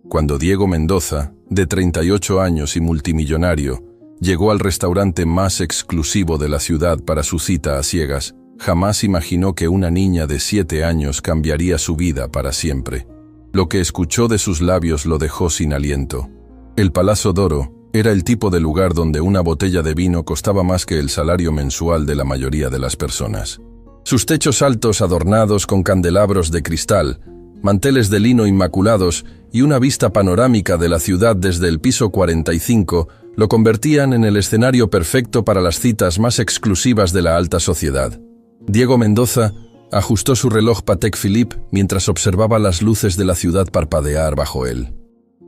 Cuando Diego Mendoza, de 38 años y multimillonario, llegó al restaurante más exclusivo de la ciudad para su cita a ciegas, jamás imaginó que una niña de 7 años cambiaría su vida para siempre. Lo que escuchó de sus labios lo dejó sin aliento. El Palazzo d'Oro era el tipo de lugar donde una botella de vino costaba más que el salario mensual de la mayoría de las personas. Sus techos altos adornados con candelabros de cristal, manteles de lino inmaculados y una vista panorámica de la ciudad desde el piso 45 lo convertían en el escenario perfecto para las citas más exclusivas de la alta sociedad. Diego Mendoza ajustó su reloj Patek Philippe mientras observaba las luces de la ciudad parpadear bajo él.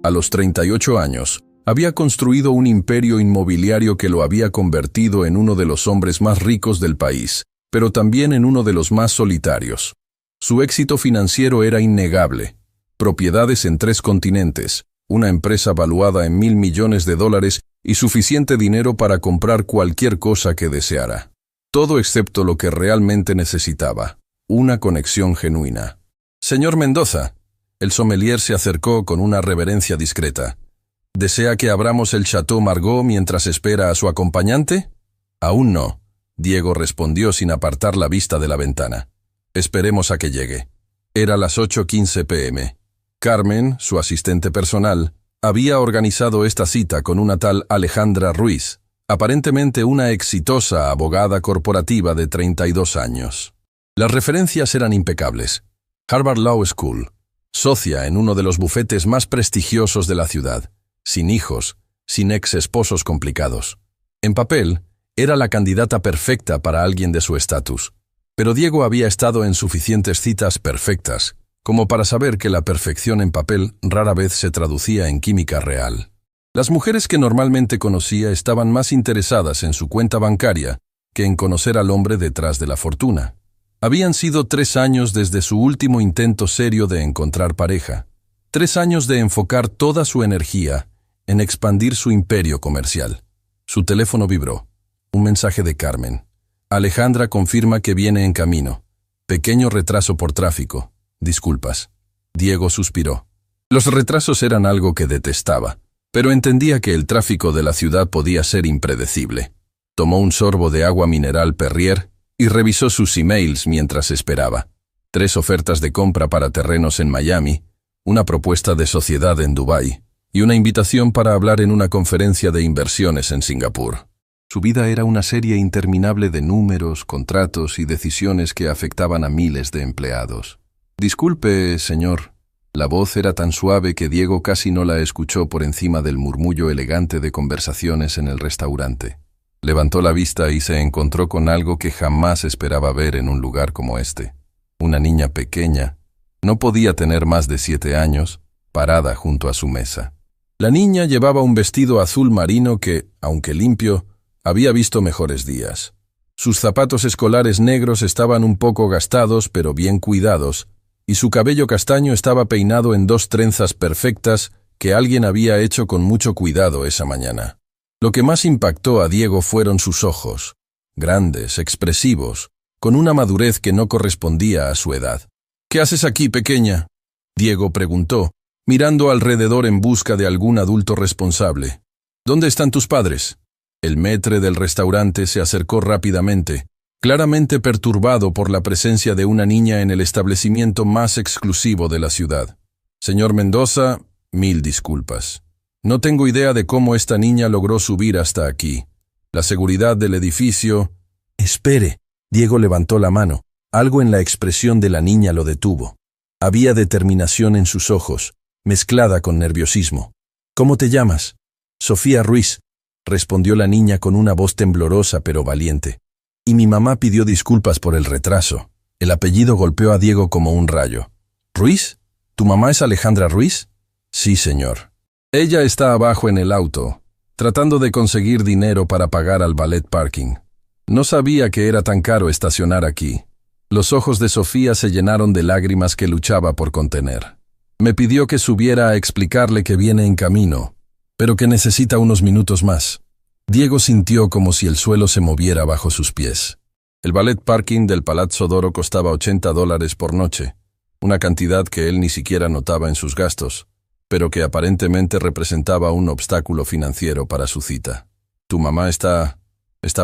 A los 38 años, había construido un imperio inmobiliario que lo había convertido en uno de los hombres más ricos del país, pero también en uno de los más solitarios. Su éxito financiero era innegable. Propiedades en 3 continentes, una empresa valuada en $1.000 millones y suficiente dinero para comprar cualquier cosa que deseara. Todo excepto lo que realmente necesitaba, una conexión genuina. «Señor Mendoza», el sommelier se acercó con una reverencia discreta. «¿Desea que abramos el Chateau Margaux mientras espera a su acompañante?» «Aún no», Diego respondió sin apartar la vista de la ventana. «Esperemos a que llegue». Era las 8:15 p.m. Carmen, su asistente personal, había organizado esta cita con una tal Alejandra Ruiz, aparentemente una exitosa abogada corporativa de 32 años. Las referencias eran impecables. Harvard Law School, socia en uno de los bufetes más prestigiosos de la ciudad, sin hijos, sin ex-esposos complicados. En papel, era la candidata perfecta para alguien de su estatus. Pero Diego había estado en suficientes citas perfectas como para saber que la perfección en papel rara vez se traducía en química real. Las mujeres que normalmente conocía estaban más interesadas en su cuenta bancaria que en conocer al hombre detrás de la fortuna. Habían sido 3 años desde su último intento serio de encontrar pareja. 3 años de enfocar toda su energía en expandir su imperio comercial. Su teléfono vibró. Un mensaje de Carmen. Alejandra confirma que viene en camino. Pequeño retraso por tráfico. Disculpas. Diego suspiró. Los retrasos eran algo que detestaba, pero entendía que el tráfico de la ciudad podía ser impredecible. Tomó un sorbo de agua mineral Perrier y revisó sus emails mientras esperaba. 3 ofertas de compra para terrenos en Miami, una propuesta de sociedad en Dubái y una invitación para hablar en una conferencia de inversiones en Singapur. Su vida era una serie interminable de números, contratos y decisiones que afectaban a miles de empleados. «Disculpe, señor». La voz era tan suave que Diego casi no la escuchó por encima del murmullo elegante de conversaciones en el restaurante. Levantó la vista y se encontró con algo que jamás esperaba ver en un lugar como este. Una niña pequeña, no podía tener más de 7 años, parada junto a su mesa. La niña llevaba un vestido azul marino que, aunque limpio, había visto mejores días. Sus zapatos escolares negros estaban un poco gastados pero bien cuidados, y su cabello castaño estaba peinado en 2 trenzas perfectas que alguien había hecho con mucho cuidado esa mañana. Lo que más impactó a Diego fueron sus ojos, grandes, expresivos, con una madurez que no correspondía a su edad. «¿Qué haces aquí, pequeña?», Diego preguntó, mirando alrededor en busca de algún adulto responsable. «¿Dónde están tus padres?». El maître del restaurante se acercó rápidamente, claramente perturbado por la presencia de una niña en el establecimiento más exclusivo de la ciudad. «Señor Mendoza, 1000 disculpas. No tengo idea de cómo esta niña logró subir hasta aquí. La seguridad del edificio...». «Espere», Diego levantó la mano. Algo en la expresión de la niña lo detuvo. Había determinación en sus ojos, mezclada con nerviosismo. «¿Cómo te llamas?» «Sofía Ruiz», respondió la niña con una voz temblorosa pero valiente. «Y mi mamá pidió disculpas por el retraso». El apellido golpeó a Diego como un rayo. «¿Ruiz? ¿Tu mamá es Alejandra Ruiz?» «Sí, señor. Ella está abajo en el auto, tratando de conseguir dinero para pagar al ballet parking. No sabía que era tan caro estacionar aquí». Los ojos de Sofía se llenaron de lágrimas que luchaba por contener. «Me pidió que subiera a explicarle que viene en camino, pero que necesita unos minutos más». Diego sintió como si el suelo se moviera bajo sus pies. El ballet parking del Palazzo d'Oro costaba $80 por noche, una cantidad que él ni siquiera notaba en sus gastos. pero que aparentemente representaba un obstáculo financiero para su cita. ¿Tu mamá está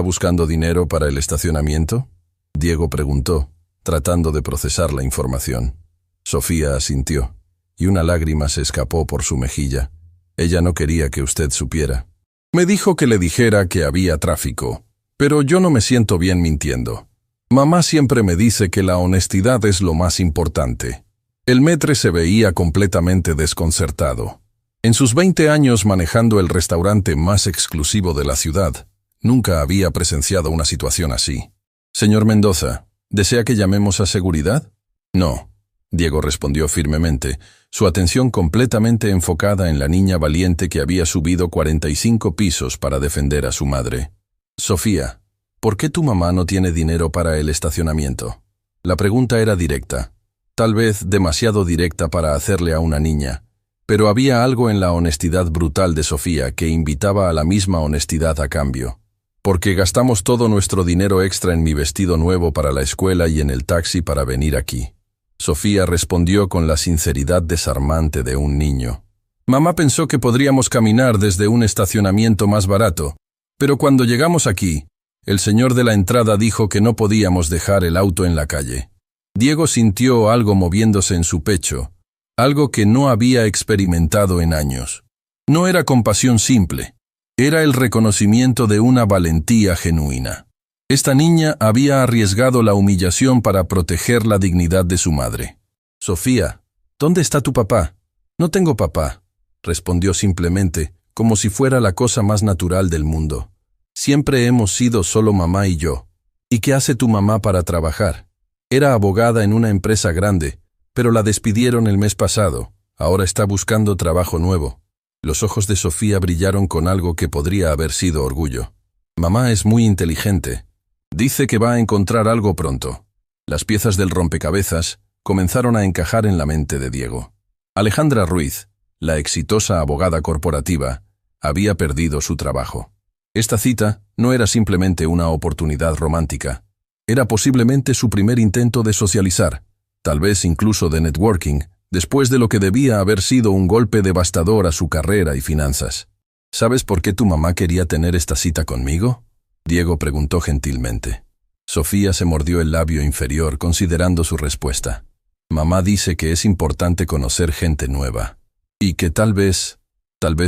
buscando dinero para el estacionamiento?, Diego preguntó, tratando de procesar la información. Sofía asintió, y una lágrima se escapó por su mejilla. Ella no quería que usted supiera. Me dijo que le dijera que había tráfico, pero yo no me siento bien mintiendo. Mamá siempre me dice que la honestidad es lo más importante. El maître se veía completamente desconcertado. En sus 20 años manejando el restaurante más exclusivo de la ciudad, nunca había presenciado una situación así. Señor Mendoza, ¿desea que llamemos a seguridad? No, Diego respondió firmemente, su atención completamente enfocada en la niña valiente que había subido 45 pisos para defender a su madre. Sofía, ¿por qué tu mamá no tiene dinero para el estacionamiento? La pregunta era directa, tal vez demasiado directa para hacerle a una niña, pero había algo en la honestidad brutal de Sofía que invitaba a la misma honestidad a cambio. Porque gastamos todo nuestro dinero extra en mi vestido nuevo para la escuela y en el taxi para venir aquí. Sofía respondió con la sinceridad desarmante de un niño. Mamá pensó que podríamos caminar desde un estacionamiento más barato, pero cuando llegamos aquí, el señor de la entrada dijo que no podíamos dejar el auto en la calle. Diego sintió algo moviéndose en su pecho, algo que no había experimentado en años. No era compasión simple. Era el reconocimiento de una valentía genuina. Esta niña había arriesgado la humillación para proteger la dignidad de su madre. Sofía, ¿dónde está tu papá? No tengo papá, respondió simplemente, como si fuera la cosa más natural del mundo. Siempre hemos sido solo mamá y yo. ¿Y qué hace tu mamá para trabajar? Era abogada en una empresa grande, pero la despidieron el mes pasado. Ahora está buscando trabajo nuevo. Los ojos de Sofía brillaron con algo que podría haber sido orgullo. Mamá es muy inteligente. Dice que va a encontrar algo pronto. Las piezas del rompecabezas comenzaron a encajar en la mente de Diego. Alejandra Ruiz, la exitosa abogada corporativa, había perdido su trabajo. Esta cita no era simplemente una oportunidad romántica. Era posiblemente su primer intento de socializar, tal vez incluso de networking, después de lo que debía haber sido un golpe devastador a su carrera y finanzas. ¿Sabes por qué tu mamá quería tener esta cita conmigo?, Diego preguntó gentilmente. Sofía se mordió el labio inferior considerando su respuesta. Mamá dice que es importante conocer gente nueva, y que tal vez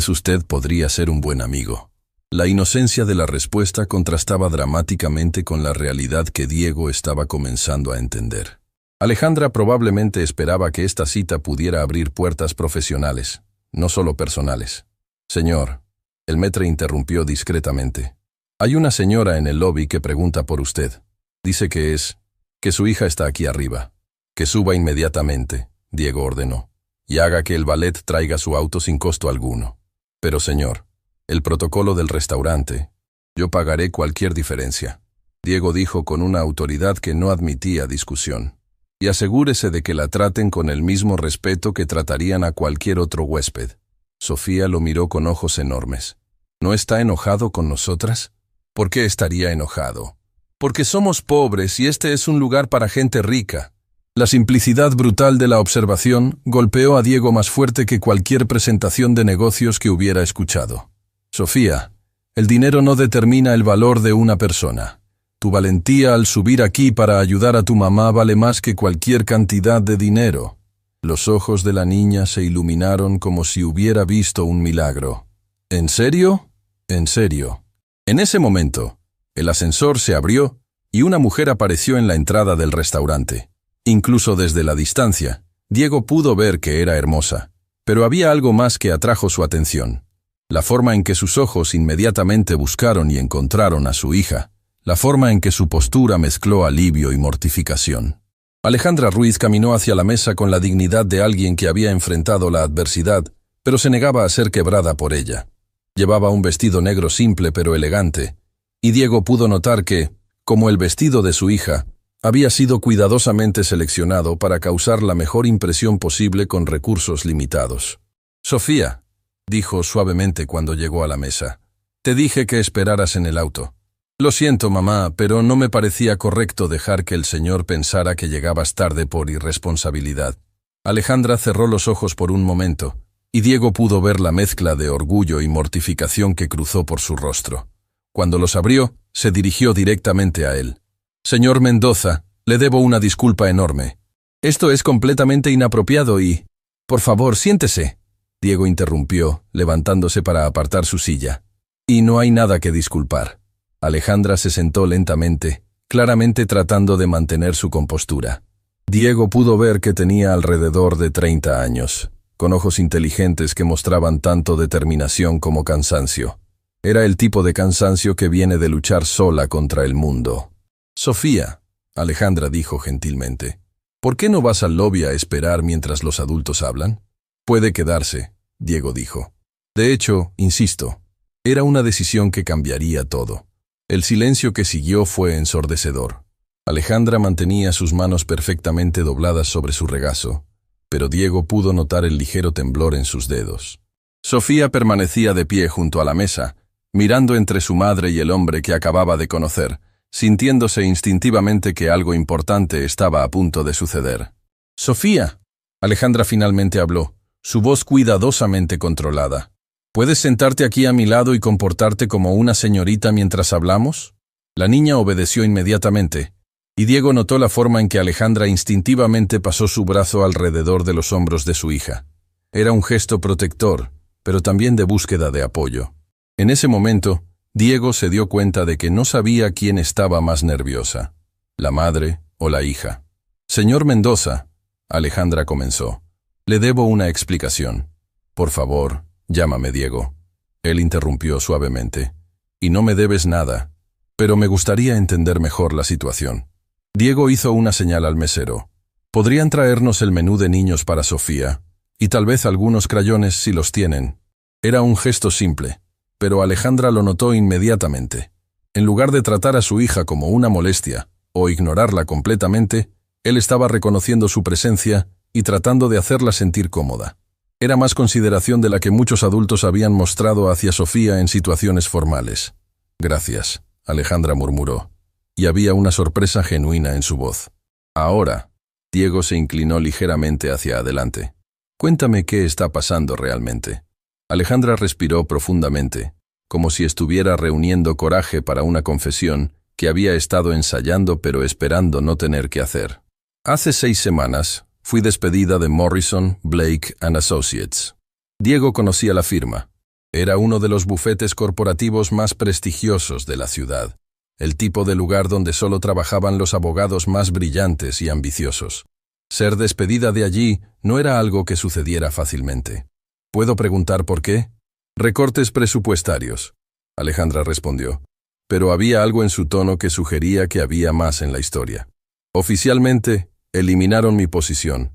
usted podría ser un buen amigo. La inocencia de la respuesta contrastaba dramáticamente con la realidad que Diego estaba comenzando a entender. Alejandra probablemente esperaba que esta cita pudiera abrir puertas profesionales, no solo personales. Señor, el maître interrumpió discretamente. Hay una señora en el lobby que pregunta por usted. Dice que su hija está aquí arriba. Que suba inmediatamente, Diego ordenó, y haga que el valet traiga su auto sin costo alguno. Pero señor, el protocolo del restaurante, yo pagaré cualquier diferencia, Diego dijo con una autoridad que no admitía discusión. Y asegúrese de que la traten con el mismo respeto que tratarían a cualquier otro huésped. Sofía lo miró con ojos enormes. ¿No está enojado con nosotras? ¿Por qué estaría enojado? Porque somos pobres y este es un lugar para gente rica. La simplicidad brutal de la observación golpeó a Diego más fuerte que cualquier presentación de negocios que hubiera escuchado. Sofía, el dinero no determina el valor de una persona. Tu valentía al subir aquí para ayudar a tu mamá vale más que cualquier cantidad de dinero. Los ojos de la niña se iluminaron como si hubiera visto un milagro. ¿En serio? En serio. En ese momento, el ascensor se abrió y una mujer apareció en la entrada del restaurante. Incluso desde la distancia, Diego pudo ver que era hermosa, pero había algo más que atrajo su atención. La forma en que sus ojos inmediatamente buscaron y encontraron a su hija. La forma en que su postura mezcló alivio y mortificación. Alejandra Ruiz caminó hacia la mesa con la dignidad de alguien que había enfrentado la adversidad, pero se negaba a ser quebrada por ella. Llevaba un vestido negro simple pero elegante, y Diego pudo notar que, como el vestido de su hija, había sido cuidadosamente seleccionado para causar la mejor impresión posible con recursos limitados. «Sofía», dijo suavemente cuando llegó a la mesa, «te dije que esperaras en el auto». Lo siento, mamá, pero no me parecía correcto dejar que el señor pensara que llegabas tarde por irresponsabilidad. Alejandra cerró los ojos por un momento, y Diego pudo ver la mezcla de orgullo y mortificación que cruzó por su rostro. Cuando los abrió, se dirigió directamente a él. «Señor Mendoza, le debo una disculpa enorme. Esto es completamente inapropiado y... Por favor, siéntese», Diego interrumpió, levantándose para apartar su silla. «Y no hay nada que disculpar». Alejandra se sentó lentamente, claramente tratando de mantener su compostura. Diego pudo ver que tenía alrededor de 30 años, con ojos inteligentes que mostraban tanto determinación como cansancio. Era el tipo de cansancio que viene de luchar sola contra el mundo. «Sofía», Alejandra dijo gentilmente, «¿por qué no vas al lobby a esperar mientras los adultos hablan?» «Puede quedarse», Diego dijo. De hecho, insisto, era una decisión que cambiaría todo. El silencio que siguió fue ensordecedor. Alejandra mantenía sus manos perfectamente dobladas sobre su regazo, pero Diego pudo notar el ligero temblor en sus dedos. Sofía permanecía de pie junto a la mesa, mirando entre su madre y el hombre que acababa de conocer, sintiéndose instintivamente que algo importante estaba a punto de suceder. «Sofía», Alejandra finalmente habló, su voz cuidadosamente controlada. «¿Puedes sentarte aquí a mi lado y comportarte como una señorita mientras hablamos?» La niña obedeció inmediatamente, y Diego notó la forma en que Alejandra instintivamente pasó su brazo alrededor de los hombros de su hija. Era un gesto protector, pero también de búsqueda de apoyo. En ese momento, Diego se dio cuenta de que no sabía quién estaba más nerviosa, la madre o la hija. «Señor Mendoza», Alejandra comenzó, «le debo una explicación. Por favor, llámame Diego». Él interrumpió suavemente. «Y no me debes nada, pero me gustaría entender mejor la situación». Diego hizo una señal al mesero. «¿Podrían traernos el menú de niños para Sofía? Y tal vez algunos crayones si los tienen». Era un gesto simple, pero Alejandra lo notó inmediatamente. En lugar de tratar a su hija como una molestia, o ignorarla completamente, él estaba reconociendo su presencia y tratando de hacerla sentir cómoda. Era más consideración de la que muchos adultos habían mostrado hacia Sofía en situaciones formales. «Gracias», Alejandra murmuró, y había una sorpresa genuina en su voz. «Ahora», Diego se inclinó ligeramente hacia adelante. «Cuéntame qué está pasando realmente». Alejandra respiró profundamente, como si estuviera reuniendo coraje para una confesión que había estado ensayando pero esperando no tener que hacer. «Hace 6 semanas fui despedida de Morrison, Blake & Associates». Diego conocía la firma. Era uno de los bufetes corporativos más prestigiosos de la ciudad, el tipo de lugar donde solo trabajaban los abogados más brillantes y ambiciosos. Ser despedida de allí no era algo que sucediera fácilmente. «¿Puedo preguntar por qué?» «Recortes presupuestarios», Alejandra respondió, pero había algo en su tono que sugería que había más en la historia. «Oficialmente, eliminaron mi posición.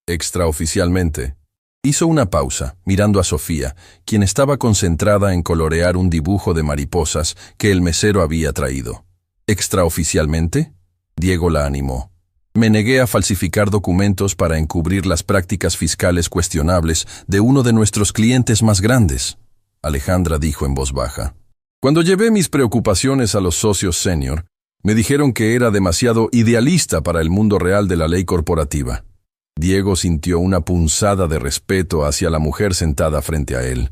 Extraoficialmente». Hizo una pausa, mirando a Sofía, quien estaba concentrada en colorear un dibujo de mariposas que el mesero había traído. «¿Extraoficialmente?» Diego la animó. «Me negué a falsificar documentos para encubrir las prácticas fiscales cuestionables de uno de nuestros clientes más grandes», Alejandra dijo en voz baja. «Cuando llevé mis preocupaciones a los socios senior, me dijeron que era demasiado idealista para el mundo real de la ley corporativa». Diego sintió una punzada de respeto hacia la mujer sentada frente a él.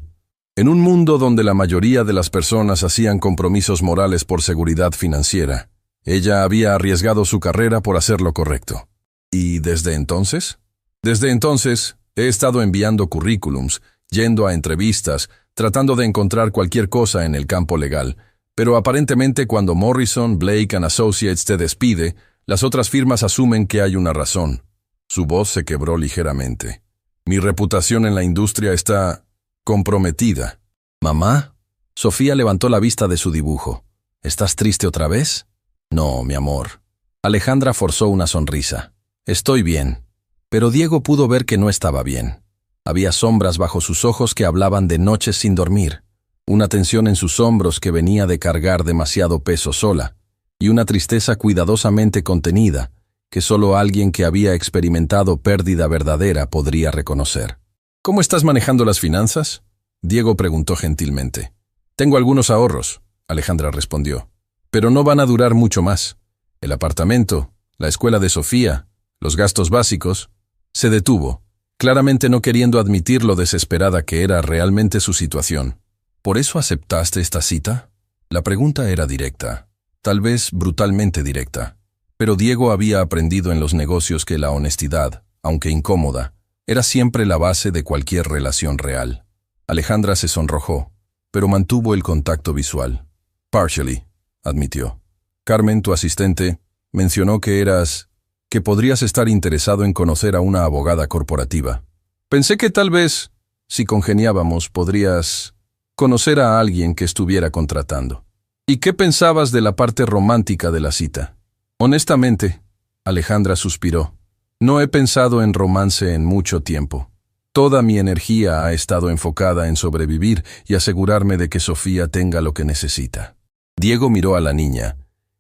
En un mundo donde la mayoría de las personas hacían compromisos morales por seguridad financiera, ella había arriesgado su carrera por hacer lo correcto. ¿Y desde entonces? Desde entonces, he estado enviando currículums, yendo a entrevistas, tratando de encontrar cualquier cosa en el campo legal, pero aparentemente cuando Morrison, Blake & Associates te despide, las otras firmas asumen que hay una razón». Su voz se quebró ligeramente. «Mi reputación en la industria está comprometida». «¿Mamá?» Sofía levantó la vista de su dibujo. «¿Estás triste otra vez?» «No, mi amor». Alejandra forzó una sonrisa. «Estoy bien». Pero Diego pudo ver que no estaba bien. Había sombras bajo sus ojos que hablaban de noches sin dormir, una tensión en sus hombros que venía de cargar demasiado peso sola, y una tristeza cuidadosamente contenida, que solo alguien que había experimentado pérdida verdadera podría reconocer. «¿Cómo estás manejando las finanzas?», Diego preguntó gentilmente. «Tengo algunos ahorros», Alejandra respondió, «pero no van a durar mucho más. El apartamento, la escuela de Sofía, los gastos básicos». Se detuvo, claramente no queriendo admitir lo desesperada que era realmente su situación. ¿Por eso aceptaste esta cita? La pregunta era directa, tal vez brutalmente directa. Pero Diego había aprendido en los negocios que la honestidad, aunque incómoda, era siempre la base de cualquier relación real. Alejandra se sonrojó, pero mantuvo el contacto visual. Partially, admitió. Carmen, tu asistente, mencionó que podrías estar interesado en conocer a una abogada corporativa. Pensé que tal vez, si congeniábamos, podrías conocer a alguien que estuviera contratando. ¿Y qué pensabas de la parte romántica de la cita? Honestamente, Alejandra suspiró, no he pensado en romance en mucho tiempo. Toda mi energía ha estado enfocada en sobrevivir y asegurarme de que Sofía tenga lo que necesita. Diego miró a la niña,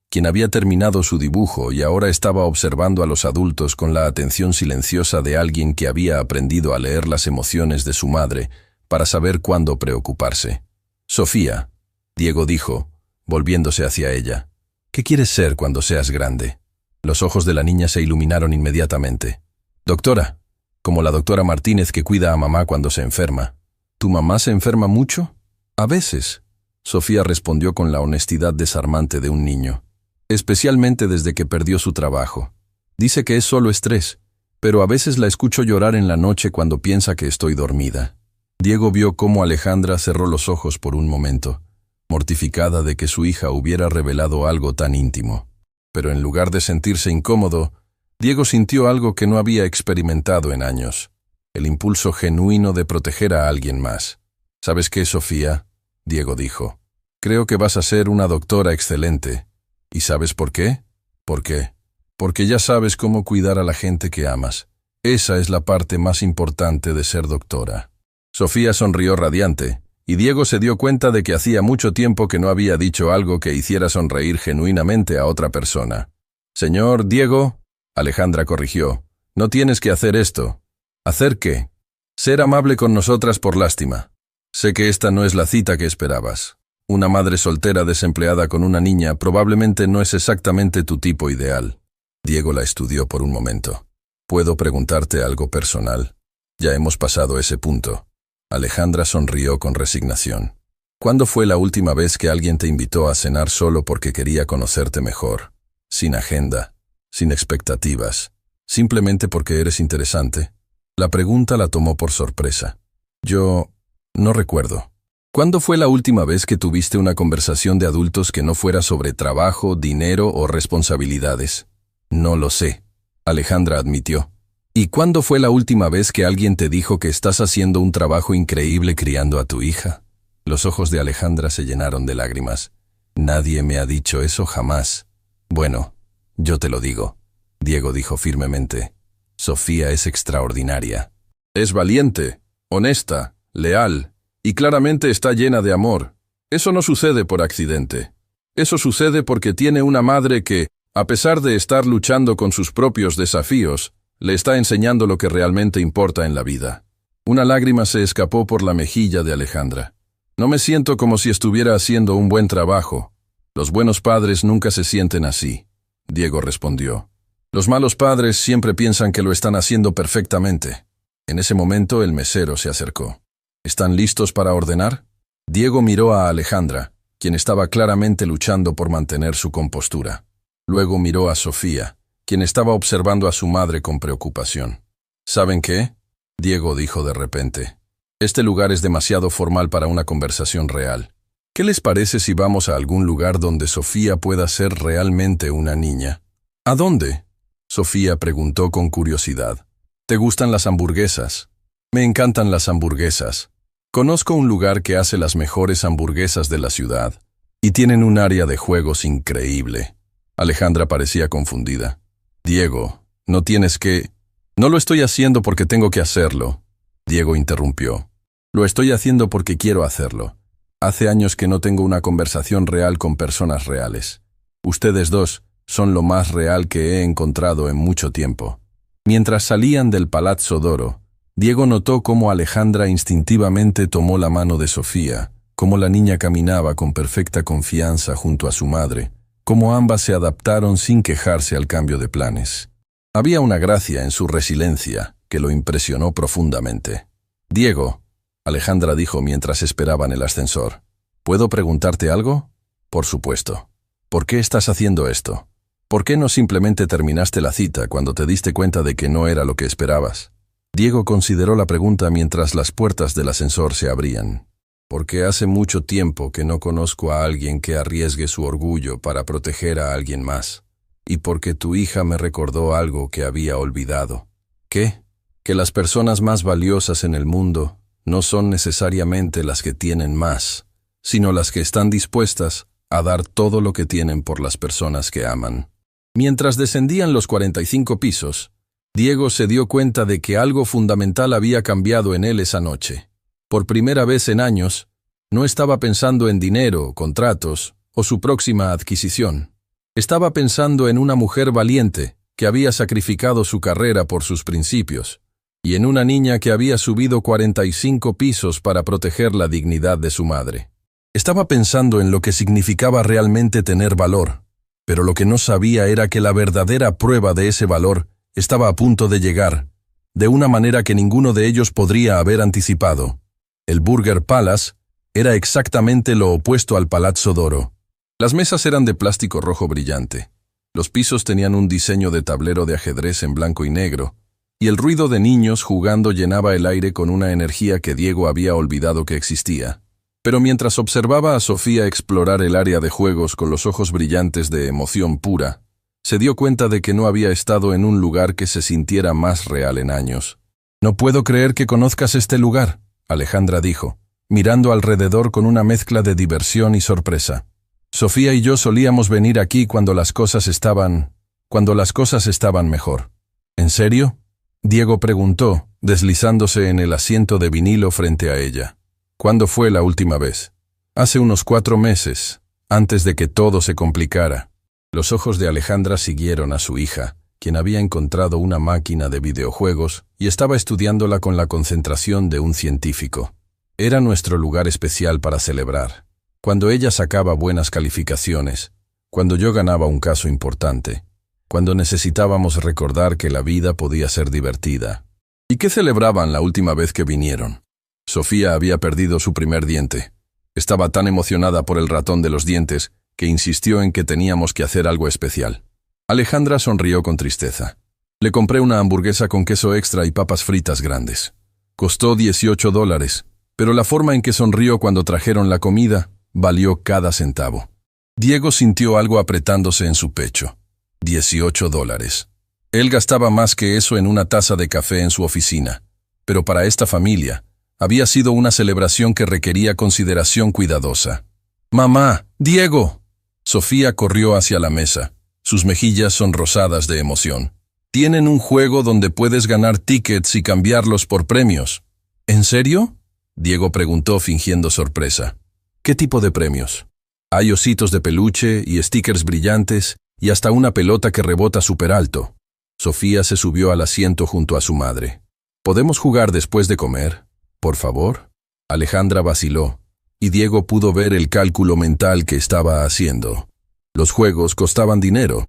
quien había terminado su dibujo y ahora estaba observando a los adultos con la atención silenciosa de alguien que había aprendido a leer las emociones de su madre para saber cuándo preocuparse. Sofía, Diego dijo, volviéndose hacia ella, ¿qué quieres ser cuando seas grande? Los ojos de la niña se iluminaron inmediatamente. Doctora, como la doctora Martínez que cuida a mamá cuando se enferma. ¿Tu mamá se enferma mucho? A veces, Sofía respondió con la honestidad desarmante de un niño. Especialmente desde que perdió su trabajo. Dice que es solo estrés, pero a veces la escucho llorar en la noche cuando piensa que estoy dormida. Diego vio cómo Alejandra cerró los ojos por un momento, mortificada de que su hija hubiera revelado algo tan íntimo. Pero en lugar de sentirse incómodo, Diego sintió algo que no había experimentado en años, el impulso genuino de proteger a alguien más. ¿Sabes qué, Sofía?, Diego dijo. Creo que vas a ser una doctora excelente. ¿Y sabes por qué? ¿Por qué? Porque ya sabes cómo cuidar a la gente que amas. Esa es la parte más importante de ser doctora. Sofía sonrió radiante, y Diego se dio cuenta de que hacía mucho tiempo que no había dicho algo que hiciera sonreír genuinamente a otra persona. Señor Diego, Alejandra corrigió, no tienes que hacer esto. ¿Hacer qué? Ser amable con nosotras por lástima. Sé que esta no es la cita que esperabas. Una madre soltera desempleada con una niña probablemente no es exactamente tu tipo ideal. Diego la estudió por un momento. ¿Puedo preguntarte algo personal? Ya hemos pasado ese punto. Alejandra sonrió con resignación. ¿Cuándo fue la última vez que alguien te invitó a cenar solo porque quería conocerte mejor? Sin agenda, sin expectativas, simplemente porque eres interesante. La pregunta la tomó por sorpresa. Yo no recuerdo. ¿Cuándo fue la última vez que tuviste una conversación de adultos que no fuera sobre trabajo, dinero o responsabilidades? No lo sé, Alejandra admitió. ¿Y cuándo fue la última vez que alguien te dijo que estás haciendo un trabajo increíble criando a tu hija? Los ojos de Alejandra se llenaron de lágrimas. Nadie me ha dicho eso jamás. Bueno, yo te lo digo, Diego dijo firmemente. Sofía es extraordinaria. Es valiente, honesta, leal, y claramente está llena de amor. Eso no sucede por accidente. Eso sucede porque tiene una madre que, a pesar de estar luchando con sus propios desafíos, le está enseñando lo que realmente importa en la vida. Una lágrima se escapó por la mejilla de Alejandra. No me siento como si estuviera haciendo un buen trabajo. Los buenos padres nunca se sienten así, Diego respondió. Los malos padres siempre piensan que lo están haciendo perfectamente. En ese momento el mesero se acercó. ¿Están listos para ordenar? Diego miró a Alejandra, quien estaba claramente luchando por mantener su compostura. Luego miró a Sofía, quien estaba observando a su madre con preocupación. ¿Saben qué?, Diego dijo de repente. Este lugar es demasiado formal para una conversación real. ¿Qué les parece si vamos a algún lugar donde Sofía pueda ser realmente una niña? ¿A dónde?, Sofía preguntó con curiosidad. ¿Te gustan las hamburguesas? Me encantan las hamburguesas. Conozco un lugar que hace las mejores hamburguesas de la ciudad, y tienen un área de juegos increíble. Alejandra parecía confundida. Diego, no tienes que... No lo estoy haciendo porque tengo que hacerlo. Diego interrumpió. Lo estoy haciendo porque quiero hacerlo. Hace años que no tengo una conversación real con personas reales. Ustedes dos son lo más real que he encontrado en mucho tiempo. Mientras salían del Palazzo d'Oro, Diego notó cómo Alejandra instintivamente tomó la mano de Sofía, cómo la niña caminaba con perfecta confianza junto a su madre, cómo ambas se adaptaron sin quejarse al cambio de planes. Había una gracia en su resiliencia, que lo impresionó profundamente. «Diego», Alejandra dijo mientras esperaban el ascensor, «¿puedo preguntarte algo?» «Por supuesto. ¿Por qué estás haciendo esto? ¿Por qué no simplemente terminaste la cita cuando te diste cuenta de que no era lo que esperabas?» Diego consideró la pregunta mientras las puertas del ascensor se abrían. «Porque hace mucho tiempo que no conozco a alguien que arriesgue su orgullo para proteger a alguien más. Y porque tu hija me recordó algo que había olvidado». «¿Qué?» «Que las personas más valiosas en el mundo no son necesariamente las que tienen más, sino las que están dispuestas a dar todo lo que tienen por las personas que aman». Mientras descendían los 45 pisos, Diego se dio cuenta de que algo fundamental había cambiado en él esa noche. Por primera vez en años, no estaba pensando en dinero, contratos o su próxima adquisición. Estaba pensando en una mujer valiente que había sacrificado su carrera por sus principios, y en una niña que había subido 45 pisos para proteger la dignidad de su madre. Estaba pensando en lo que significaba realmente tener valor, pero lo que no sabía era que la verdadera prueba de ese valor estaba a punto de llegar, de una manera que ninguno de ellos podría haber anticipado. El Burger Palace era exactamente lo opuesto al Palazzo d'Oro. Las mesas eran de plástico rojo brillante. Los pisos tenían un diseño de tablero de ajedrez en blanco y negro, y el ruido de niños jugando llenaba el aire con una energía que Diego había olvidado que existía. Pero mientras observaba a Sofía explorar el área de juegos con los ojos brillantes de emoción pura, se dio cuenta de que no había estado en un lugar que se sintiera más real en años. «No puedo creer que conozcas este lugar», Alejandra dijo, mirando alrededor con una mezcla de diversión y sorpresa. «Sofía y yo solíamos venir aquí cuando las cosas estaban mejor». «¿En serio?», Diego preguntó, deslizándose en el asiento de vinilo frente a ella. «¿Cuándo fue la última vez?» «Hace unos 4 meses, antes de que todo se complicara». Los ojos de Alejandra siguieron a su hija, quien había encontrado una máquina de videojuegos y estaba estudiándola con la concentración de un científico. Era nuestro lugar especial para celebrar. Cuando ella sacaba buenas calificaciones, cuando yo ganaba un caso importante, cuando necesitábamos recordar que la vida podía ser divertida. ¿Y qué celebraban la última vez que vinieron? Sofía había perdido su primer diente. Estaba tan emocionada por el ratón de los dientes que insistió en que teníamos que hacer algo especial. Alejandra sonrió con tristeza. Le compré una hamburguesa con queso extra y papas fritas grandes. Costó $18, pero la forma en que sonrió cuando trajeron la comida valió cada centavo. Diego sintió algo apretándose en su pecho. $18. Él gastaba más que eso en una taza de café en su oficina, pero para esta familia había sido una celebración que requería consideración cuidadosa. «¡Mamá! ¡Diego!». Sofía corrió hacia la mesa. Sus mejillas sonrosadas de emoción. «Tienen un juego donde puedes ganar tickets y cambiarlos por premios». «¿En serio?», Diego preguntó fingiendo sorpresa. «¿Qué tipo de premios?». «Hay ositos de peluche y stickers brillantes y hasta una pelota que rebota súper alto». Sofía se subió al asiento junto a su madre. «¿Podemos jugar después de comer? Por favor». Alejandra vaciló, y Diego pudo ver el cálculo mental que estaba haciendo. Los juegos costaban dinero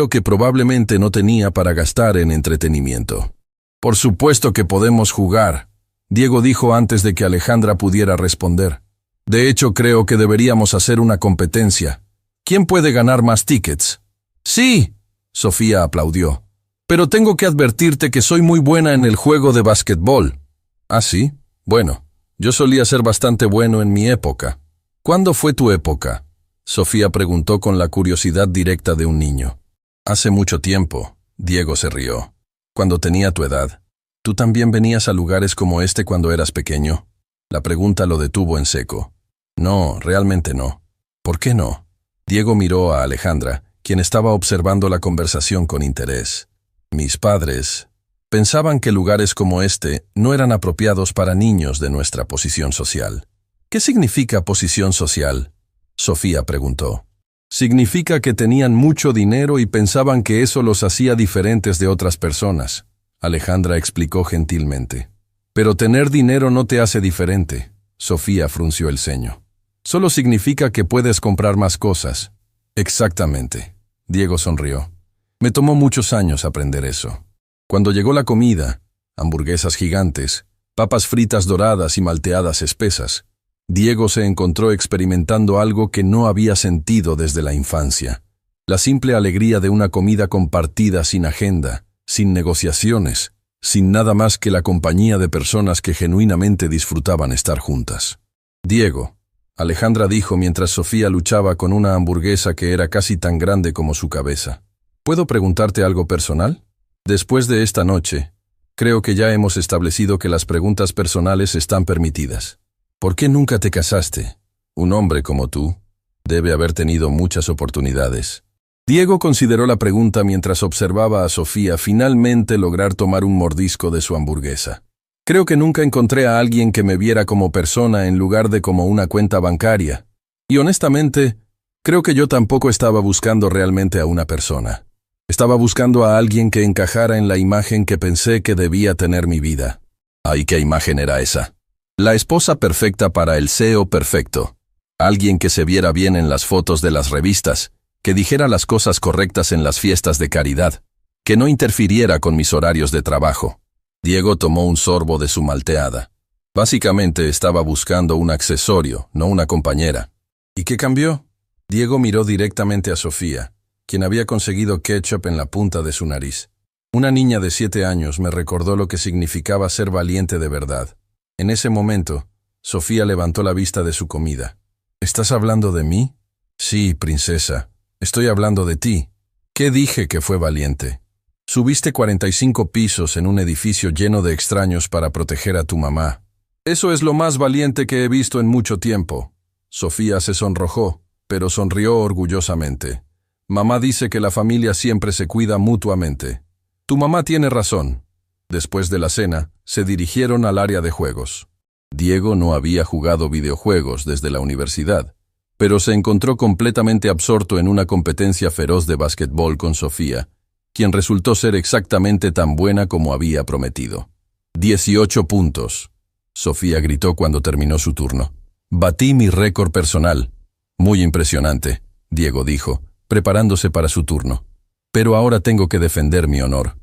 que probablemente no tenía para gastar en entretenimiento. «Por supuesto que podemos jugar», Diego dijo antes de que Alejandra pudiera responder. «De hecho, creo que deberíamos hacer una competencia. ¿Quién puede ganar más tickets?». «Sí», Sofía aplaudió. «Pero tengo que advertirte que soy muy buena en el juego de basquetbol». «¿Ah, sí? Bueno, yo solía ser bastante bueno en mi época». «¿Cuándo fue tu época?», Sofía preguntó con la curiosidad directa de un niño. «Hace mucho tiempo», Diego se rió. «Cuando tenía tu edad. ¿Tú también venías a lugares como este cuando eras pequeño?». La pregunta lo detuvo en seco. «No, realmente no». «¿Por qué no?». Diego miró a Alejandra, quien estaba observando la conversación con interés. «Mis padres pensaban que lugares como este no eran apropiados para niños de nuestra posición social». «¿Qué significa posición social?», Sofía preguntó. «Significa que tenían mucho dinero y pensaban que eso los hacía diferentes de otras personas», Alejandra explicó gentilmente. «Pero tener dinero no te hace diferente», Sofía frunció el ceño. «Solo significa que puedes comprar más cosas». «Exactamente», Diego sonrió. «Me tomó muchos años aprender eso». Cuando llegó la comida, hamburguesas gigantes, papas fritas doradas y malteadas espesas. Diego se encontró experimentando algo que no había sentido desde la infancia. La simple alegría de una comida compartida sin agenda, sin negociaciones, sin nada más que la compañía de personas que genuinamente disfrutaban estar juntas. Diego, Alejandra dijo mientras Sofía luchaba con una hamburguesa que era casi tan grande como su cabeza. ¿Puedo preguntarte algo personal? Después de esta noche, creo que ya hemos establecido que las preguntas personales están permitidas. ¿Por qué nunca te casaste? Un hombre como tú debe haber tenido muchas oportunidades. Diego consideró la pregunta mientras observaba a Sofía finalmente lograr tomar un mordisco de su hamburguesa. Creo que nunca encontré a alguien que me viera como persona en lugar de como una cuenta bancaria. Y honestamente, creo que yo tampoco estaba buscando realmente a una persona. Estaba buscando a alguien que encajara en la imagen que pensé que debía tener mi vida. ¿Ay, qué imagen era esa? La esposa perfecta para el CEO perfecto. Alguien que se viera bien en las fotos de las revistas, que dijera las cosas correctas en las fiestas de caridad, que no interfiriera con mis horarios de trabajo. Diego tomó un sorbo de su malteada. Básicamente estaba buscando un accesorio, no una compañera. ¿Y qué cambió? Diego miró directamente a Sofía, quien había conseguido ketchup en la punta de su nariz. Una niña de 7 años me recordó lo que significaba ser valiente de verdad. En ese momento, Sofía levantó la vista de su comida. ¿Estás hablando de mí? Sí, princesa. Estoy hablando de ti. ¿Qué dije que fue valiente? Subiste 45 pisos en un edificio lleno de extraños para proteger a tu mamá. Eso es lo más valiente que he visto en mucho tiempo. Sofía se sonrojó, pero sonrió orgullosamente. Mamá dice que la familia siempre se cuida mutuamente. Tu mamá tiene razón. Después de la cena, se dirigieron al área de juegos. Diego no había jugado videojuegos desde la universidad, pero se encontró completamente absorto en una competencia feroz de básquetbol con Sofía, quien resultó ser exactamente tan buena como había prometido. 18 puntos. Sofía gritó cuando terminó su turno. Batí mi récord personal. Muy impresionante, Diego dijo, preparándose para su turno. Pero ahora tengo que defender mi honor.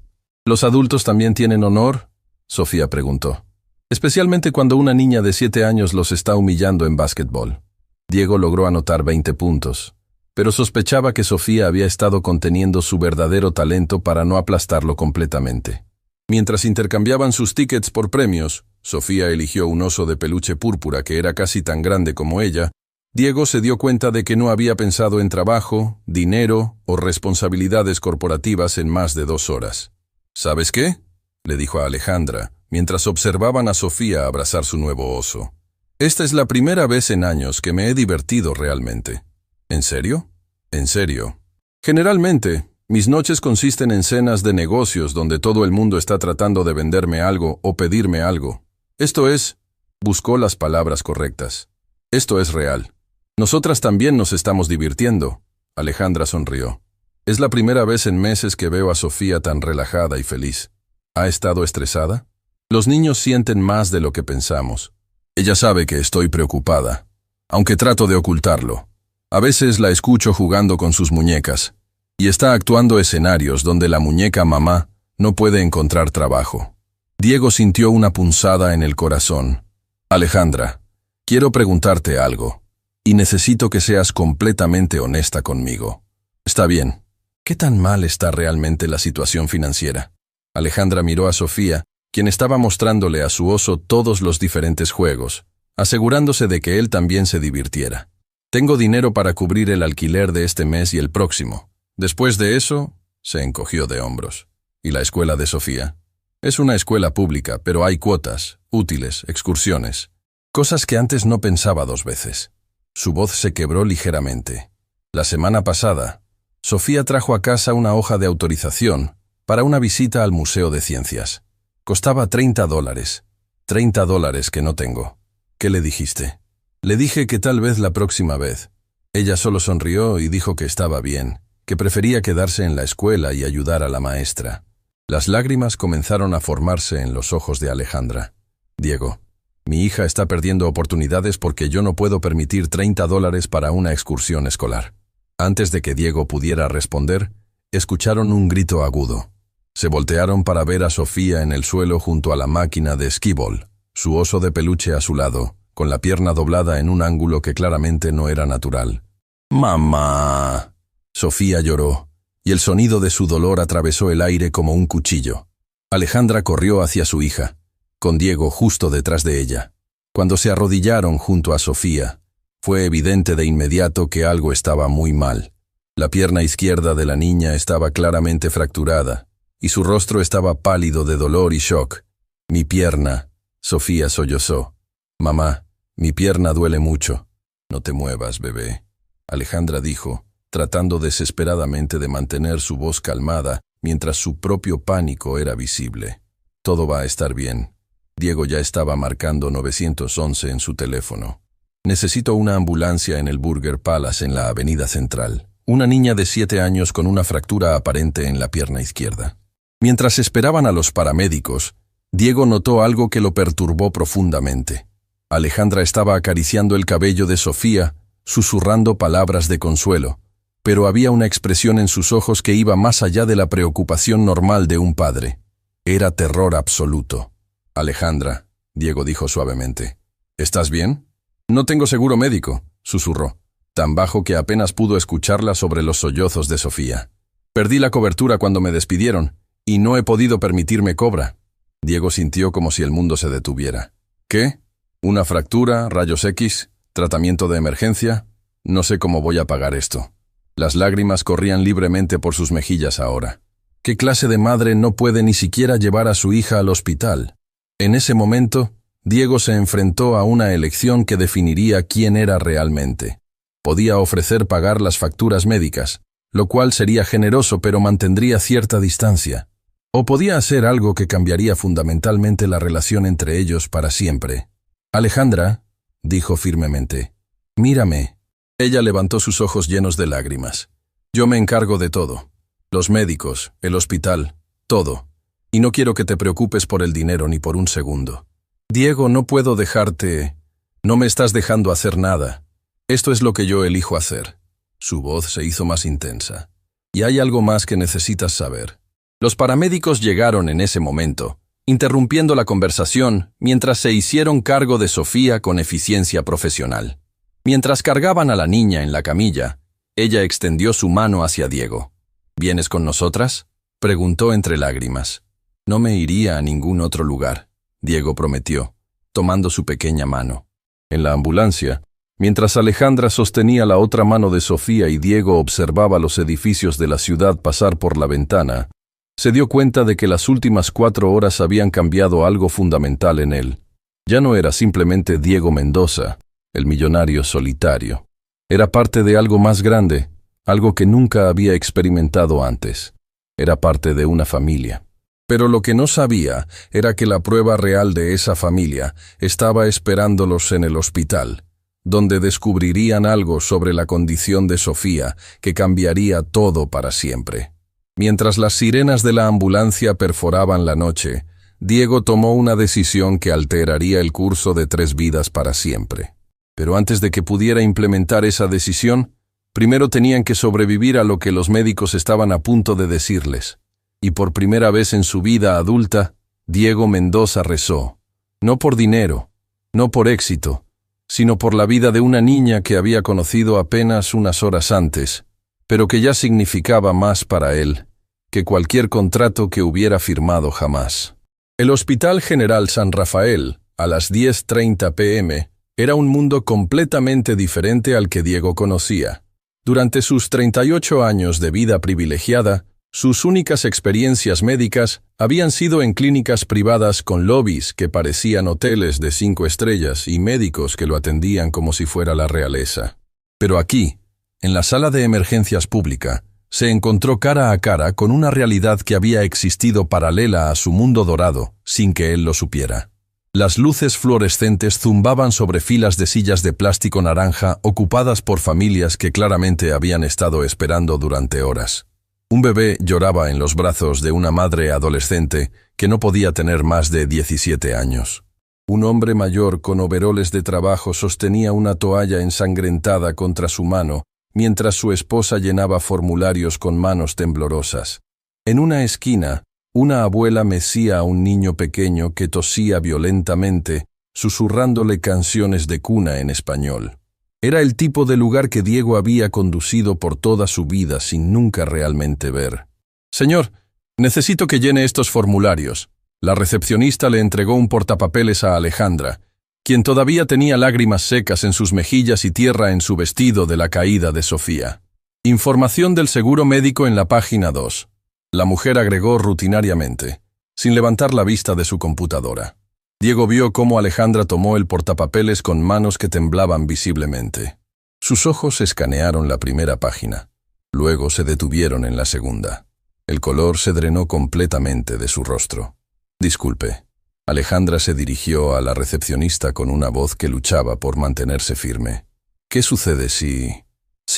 ¿Los adultos también tienen honor? Sofía preguntó. Especialmente cuando una niña de 7 años los está humillando en básquetbol. Diego logró anotar 20 puntos, pero sospechaba que Sofía había estado conteniendo su verdadero talento para no aplastarlo completamente. Mientras intercambiaban sus tickets por premios, Sofía eligió un oso de peluche púrpura que era casi tan grande como ella. Diego se dio cuenta de que no había pensado en trabajo, dinero o responsabilidades corporativas en más de 2 horas. ¿Sabes qué?, le dijo a Alejandra, mientras observaban a Sofía abrazar su nuevo oso. Esta es la primera vez en años que me he divertido realmente. ¿En serio? En serio. Generalmente, mis noches consisten en cenas de negocios donde todo el mundo está tratando de venderme algo o pedirme algo. Esto es, buscó las palabras correctas. Esto es real. Nosotras también nos estamos divirtiendo. Alejandra sonrió. Es la primera vez en meses que veo a Sofía tan relajada y feliz. ¿Ha estado estresada? Los niños sienten más de lo que pensamos. Ella sabe que estoy preocupada, aunque trato de ocultarlo. A veces la escucho jugando con sus muñecas, y está actuando escenarios donde la muñeca mamá no puede encontrar trabajo. Diego sintió una punzada en el corazón. Alejandra, quiero preguntarte algo, y necesito que seas completamente honesta conmigo. Está bien. ¿Qué tan mal está realmente la situación financiera? Alejandra miró a Sofía, quien estaba mostrándole a su oso todos los diferentes juegos, asegurándose de que él también se divirtiera. Tengo dinero para cubrir el alquiler de este mes y el próximo. Después de eso, se encogió de hombros. ¿Y la escuela de Sofía? Es una escuela pública, pero hay cuotas, útiles, excursiones. Cosas que antes no pensaba 2 veces. Su voz se quebró ligeramente. La semana pasada, Sofía trajo a casa una hoja de autorización para una visita al Museo de Ciencias. Costaba $30. $30 que no tengo. ¿Qué le dijiste? Le dije que tal vez la próxima vez. Ella solo sonrió y dijo que estaba bien, que prefería quedarse en la escuela y ayudar a la maestra. Las lágrimas comenzaron a formarse en los ojos de Alejandra. Diego, mi hija está perdiendo oportunidades porque yo no puedo permitir $30 para una excursión escolar. Antes de que Diego pudiera responder, escucharon un grito agudo. Se voltearon para ver a Sofía en el suelo junto a la máquina de esquibol, su oso de peluche a su lado, con la pierna doblada en un ángulo que claramente no era natural. «¡Mamá!». Sofía lloró, y el sonido de su dolor atravesó el aire como un cuchillo. Alejandra corrió hacia su hija, con Diego justo detrás de ella. Cuando se arrodillaron junto a Sofía, fue evidente de inmediato que algo estaba muy mal. La pierna izquierda de la niña estaba claramente fracturada, y su rostro estaba pálido de dolor y shock. «Mi pierna», Sofía sollozó. «Mamá, mi pierna duele mucho». «No te muevas, bebé», Alejandra dijo, tratando desesperadamente de mantener su voz calmada mientras su propio pánico era visible. «Todo va a estar bien». Diego ya estaba marcando 911 en su teléfono. «Necesito una ambulancia en el Burger Palace en la Avenida Central. Una niña de 7 años con una fractura aparente en la pierna izquierda». Mientras esperaban a los paramédicos, Diego notó algo que lo perturbó profundamente. Alejandra estaba acariciando el cabello de Sofía, susurrando palabras de consuelo, pero había una expresión en sus ojos que iba más allá de la preocupación normal de un padre. Era terror absoluto. «Alejandra», Diego dijo suavemente, «¿estás bien?» «No tengo seguro médico», susurró, tan bajo que apenas pudo escucharla sobre los sollozos de Sofía. «Perdí la cobertura cuando me despidieron, y no he podido permitirme cobra». Diego sintió como si el mundo se detuviera. «¿Qué? ¿Una fractura, rayos X, tratamiento de emergencia? No sé cómo voy a pagar esto». Las lágrimas corrían libremente por sus mejillas ahora. ¿Qué clase de madre no puede ni siquiera llevar a su hija al hospital? En ese momento, Diego se enfrentó a una elección que definiría quién era realmente. Podía ofrecer pagar las facturas médicas, lo cual sería generoso pero mantendría cierta distancia. O podía hacer algo que cambiaría fundamentalmente la relación entre ellos para siempre. «Alejandra», dijo firmemente, «mírame». Ella levantó sus ojos llenos de lágrimas. «Yo me encargo de todo. Los médicos, el hospital, todo. Y no quiero que te preocupes por el dinero ni por un segundo. Diego, no puedo dejarte. No me estás dejando hacer nada. Esto es lo que yo elijo hacer». Su voz se hizo más intensa. «Y hay algo más que necesitas saber». Los paramédicos llegaron en ese momento, interrumpiendo la conversación mientras se hicieron cargo de Sofía con eficiencia profesional. Mientras cargaban a la niña en la camilla, ella extendió su mano hacia Diego. «¿Vienes con nosotras?», preguntó entre lágrimas. «No me iría a ningún otro lugar», Diego prometió, tomando su pequeña mano. En la ambulancia, mientras Alejandra sostenía la otra mano de Sofía y Diego observaba los edificios de la ciudad pasar por la ventana, se dio cuenta de que las últimas 4 horas habían cambiado algo fundamental en él. Ya no era simplemente Diego Mendoza, el millonario solitario. Era parte de algo más grande, algo que nunca había experimentado antes. Era parte de una familia. Pero lo que no sabía era que la prueba real de esa familia estaba esperándolos en el hospital, donde descubrirían algo sobre la condición de Sofía que cambiaría todo para siempre. Mientras las sirenas de la ambulancia perforaban la noche, Diego tomó una decisión que alteraría el curso de 3 vidas para siempre. Pero antes de que pudiera implementar esa decisión, primero tenían que sobrevivir a lo que los médicos estaban a punto de decirles. Y por primera vez en su vida adulta, Diego Mendoza rezó. No por dinero, no por éxito, sino por la vida de una niña que había conocido apenas unas horas antes, pero que ya significaba más para él que cualquier contrato que hubiera firmado jamás. El Hospital General San Rafael, a las 10:30 p.m., era un mundo completamente diferente al que Diego conocía. Durante sus 38 años de vida privilegiada, sus únicas experiencias médicas habían sido en clínicas privadas con lobbies que parecían hoteles de 5 estrellas y médicos que lo atendían como si fuera la realeza. Pero aquí, en la sala de emergencias pública, se encontró cara a cara con una realidad que había existido paralela a su mundo dorado, sin que él lo supiera. Las luces fluorescentes zumbaban sobre filas de sillas de plástico naranja ocupadas por familias que claramente habían estado esperando durante horas. Un bebé lloraba en los brazos de una madre adolescente que no podía tener más de 17 años. Un hombre mayor con overoles de trabajo sostenía una toalla ensangrentada contra su mano, mientras su esposa llenaba formularios con manos temblorosas. En una esquina, Una abuela mecía a un niño pequeño que tosía violentamente, susurrándole canciones de cuna en español. Era el tipo de lugar que Diego había conducido por toda su vida sin nunca realmente ver. «Señor, necesito que llene estos formularios». La recepcionista le entregó un portapapeles a Alejandra, quien todavía tenía lágrimas secas en sus mejillas y tierra en su vestido de la caída de Sofía. Información del seguro médico en la página 2. La mujer agregó rutinariamente, sin levantar la vista de su computadora. Diego vio cómo Alejandra tomó el portapapeles con manos que temblaban visiblemente. Sus ojos escanearon la primera página. Luego se detuvieron en la segunda. El color se drenó completamente de su rostro. «Disculpe». Alejandra se dirigió a la recepcionista con una voz que luchaba por mantenerse firme. «¿Qué sucede si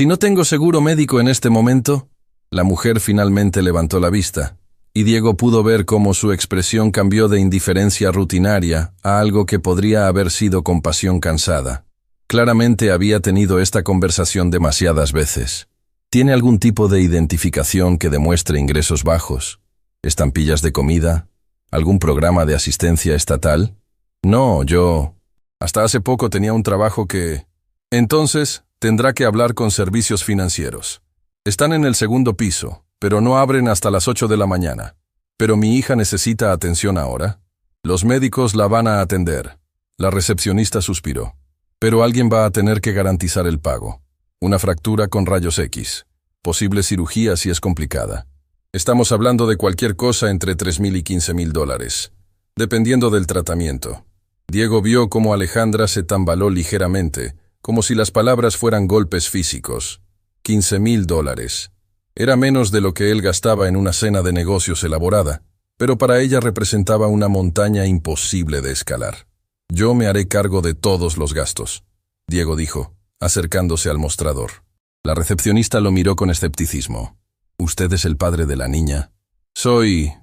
no tengo seguro médico en este momento?» La mujer finalmente levantó la vista, y Diego pudo ver cómo su expresión cambió de indiferencia rutinaria a algo que podría haber sido compasión cansada. Claramente había tenido esta conversación demasiadas veces. ¿Tiene algún tipo de identificación que demuestre ingresos bajos? ¿Estampillas de comida? ¿Algún programa de asistencia estatal? No, yo... Hasta hace poco tenía un trabajo que... Entonces, tendrá que hablar con servicios financieros. Están en el segundo piso, pero no abren hasta las 8 de la mañana. Pero mi hija necesita atención ahora. Los médicos la van a atender. La recepcionista suspiró. Pero alguien va a tener que garantizar el pago. Una fractura con rayos X. Posible cirugía si es complicada. Estamos hablando de cualquier cosa entre $3,000 y $15,000, dependiendo del tratamiento. Diego vio cómo Alejandra se tambaló ligeramente, como si las palabras fueran golpes físicos. $15,000. Era menos de lo que él gastaba en una cena de negocios elaborada, pero para ella representaba una montaña imposible de escalar. «Yo me haré cargo de todos los gastos», Diego dijo, acercándose al mostrador. La recepcionista lo miró con escepticismo. «¿Usted es el padre de la niña?» «Soy...»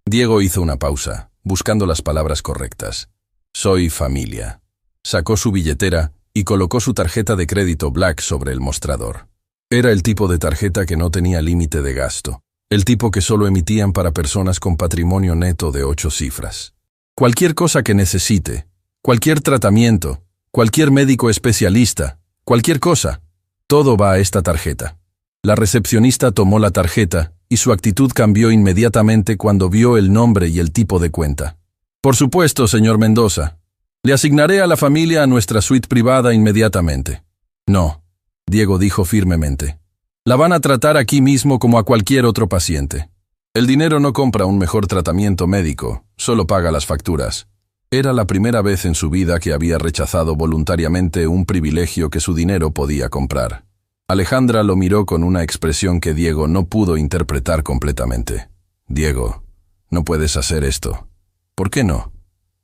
Diego hizo una pausa, buscando las palabras correctas. «Soy familia». Sacó su billetera y colocó su tarjeta de crédito Black sobre el mostrador. Era el tipo de tarjeta que no tenía límite de gasto, el tipo que solo emitían para personas con patrimonio neto de 8 cifras. Cualquier cosa que necesite, cualquier tratamiento, cualquier médico especialista, cualquier cosa, todo va a esta tarjeta. La recepcionista tomó la tarjeta y su actitud cambió inmediatamente cuando vio el nombre y el tipo de cuenta. «Por supuesto, señor Mendoza. Le asignaré a la familia a nuestra suite privada inmediatamente». «No», Diego dijo firmemente. «La van a tratar aquí mismo como a cualquier otro paciente. El dinero no compra un mejor tratamiento médico, solo paga las facturas». Era la primera vez en su vida que había rechazado voluntariamente un privilegio que su dinero podía comprar. Alejandra lo miró con una expresión que Diego no pudo interpretar completamente. «Diego, no puedes hacer esto». «¿Por qué no?»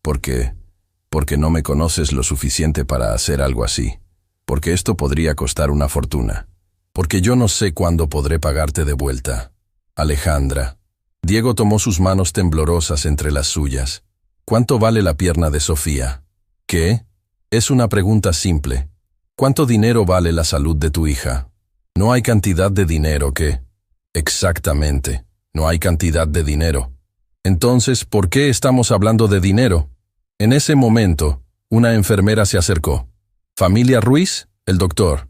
Porque no me conoces lo suficiente para hacer algo así. Porque esto podría costar una fortuna. Porque yo no sé cuándo podré pagarte de vuelta». «Alejandra». Diego tomó sus manos temblorosas entre las suyas. «¿Cuánto vale la pierna de Sofía?» «¿Qué?» Es una pregunta simple. ¿Cuánto dinero vale la salud de tu hija?» «No hay cantidad de dinero que...» «Exactamente, no hay cantidad de dinero». «Entonces, ¿por qué estamos hablando de dinero?» En ese momento, una enfermera se acercó. «¿Familia Ruiz?» «El doctor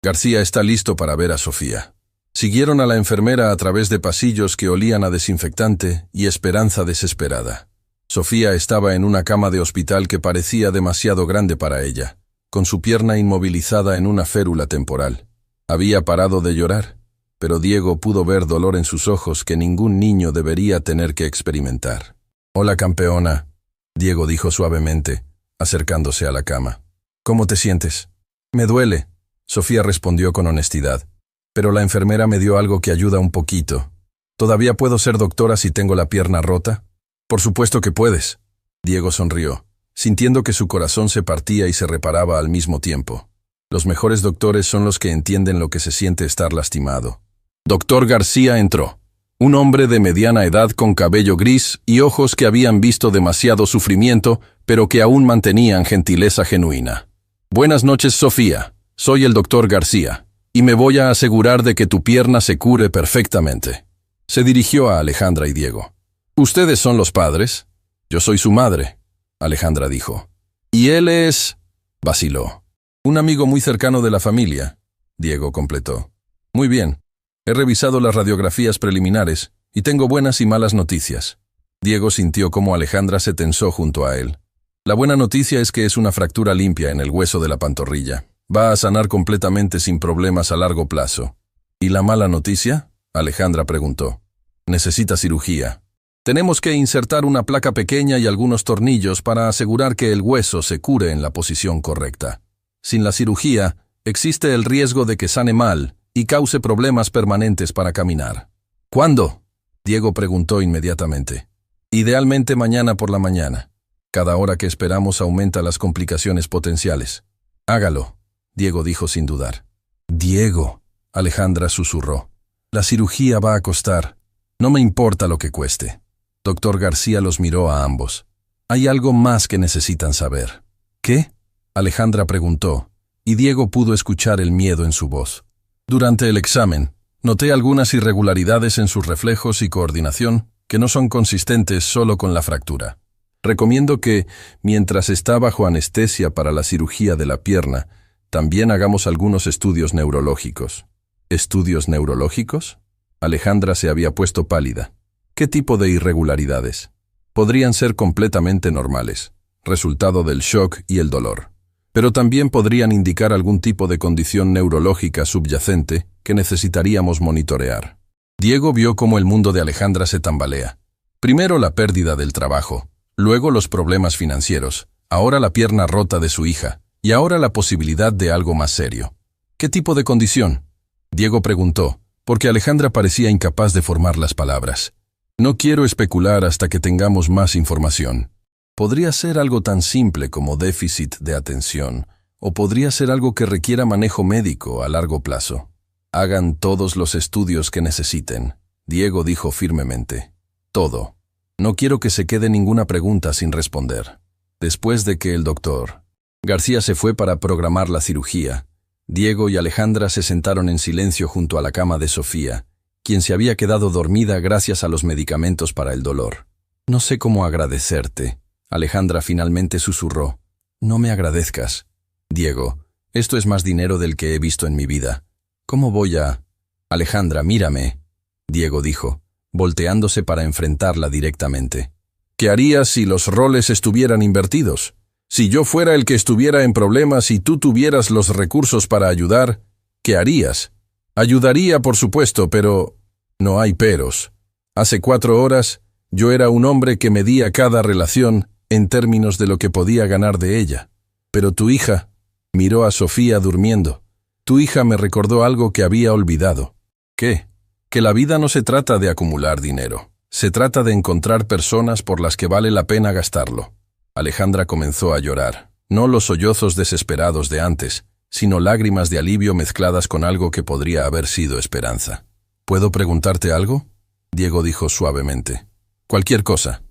García está listo para ver a Sofía». Siguieron a la enfermera a través de pasillos que olían a desinfectante y esperanza desesperada. Sofía estaba en una cama de hospital que parecía demasiado grande para ella, con su pierna inmovilizada en una férula temporal. Había parado de llorar, pero Diego pudo ver dolor en sus ojos que ningún niño debería tener que experimentar. «Hola, campeona», Diego dijo suavemente, acercándose a la cama. «¿Cómo te sientes?» «Me duele», Sofía respondió con honestidad. «Pero la enfermera me dio algo que ayuda un poquito. ¿Todavía puedo ser doctora si tengo la pierna rota?» «Por supuesto que puedes». Diego sonrió, sintiendo que su corazón se partía y se reparaba al mismo tiempo. Los mejores doctores son los que entienden lo que se siente estar lastimado. Doctor García entró. Un hombre de mediana edad con cabello gris y ojos que habían visto demasiado sufrimiento, pero que aún mantenían gentileza genuina. «Buenas noches, Sofía. Soy el doctor García, y me voy a asegurar de que tu pierna se cure perfectamente». Se dirigió a Alejandra y Diego. Ustedes son los padres. Yo soy su madre, Alejandra dijo. Y él es... vaciló. Un amigo muy cercano de la familia, Diego completó. Muy bien. He revisado las radiografías preliminares y tengo buenas y malas noticias. Diego sintió cómo Alejandra se tensó junto a él. La buena noticia es que es una fractura limpia en el hueso de la pantorrilla. Va a sanar completamente sin problemas a largo plazo. ¿Y la mala noticia? Alejandra preguntó. Necesita cirugía. Tenemos que insertar una placa pequeña y algunos tornillos para asegurar que el hueso se cure en la posición correcta. Sin la cirugía, existe el riesgo de que sane mal y cause problemas permanentes para caminar. ¿Cuándo? Diego preguntó inmediatamente. Idealmente mañana por la mañana. Cada hora que esperamos aumenta las complicaciones potenciales. Hágalo, Diego dijo sin dudar. Diego, Alejandra susurró. La cirugía va a costar. No me importa lo que cueste. Doctor García los miró a ambos. Hay algo más que necesitan saber. ¿Qué? Alejandra preguntó, y Diego pudo escuchar el miedo en su voz. Durante el examen, noté algunas irregularidades en sus reflejos y coordinación que no son consistentes solo con la fractura. Recomiendo que, mientras está bajo anestesia para la cirugía de la pierna, también hagamos algunos estudios neurológicos. ¿Estudios neurológicos? Alejandra se había puesto pálida. ¿Qué tipo de irregularidades? Podrían ser completamente normales, resultado del shock y el dolor. Pero también podrían indicar algún tipo de condición neurológica subyacente que necesitaríamos monitorear. Diego vio cómo el mundo de Alejandra se tambalea. Primero la pérdida del trabajo, luego los problemas financieros, ahora la pierna rota de su hija, y ahora la posibilidad de algo más serio. ¿Qué tipo de condición? Diego preguntó, porque Alejandra parecía incapaz de formar las palabras. No quiero especular hasta que tengamos más información. Podría ser algo tan simple como déficit de atención, o podría ser algo que requiera manejo médico a largo plazo. Hagan todos los estudios que necesiten, Diego dijo firmemente. Todo. No quiero que se quede ninguna pregunta sin responder. Después de que el doctor García se fue para programar la cirugía, Diego y Alejandra se sentaron en silencio junto a la cama de Sofía, quien se había quedado dormida gracias a los medicamentos para el dolor. No sé cómo agradecerte, Alejandra finalmente susurró. No me agradezcas. Diego, esto es más dinero del que he visto en mi vida. ¿Cómo voy a...? Alejandra, mírame, Diego dijo, volteándose para enfrentarla directamente. ¿Qué harías si los roles estuvieran invertidos? Si yo fuera el que estuviera en problemas y tú tuvieras los recursos para ayudar, ¿qué harías? Ayudaría, por supuesto, pero no hay peros. Hace 4 horas, yo era un hombre que medía cada relación en términos de lo que podía ganar de ella. Pero tu hija miró a Sofía durmiendo. Tu hija me recordó algo que había olvidado. ¿Qué? Que la vida no se trata de acumular dinero. Se trata de encontrar personas por las que vale la pena gastarlo. Alejandra comenzó a llorar. No los sollozos desesperados de antes, sino lágrimas de alivio mezcladas con algo que podría haber sido esperanza. ¿Puedo preguntarte algo? Diego dijo suavemente. Cualquier cosa.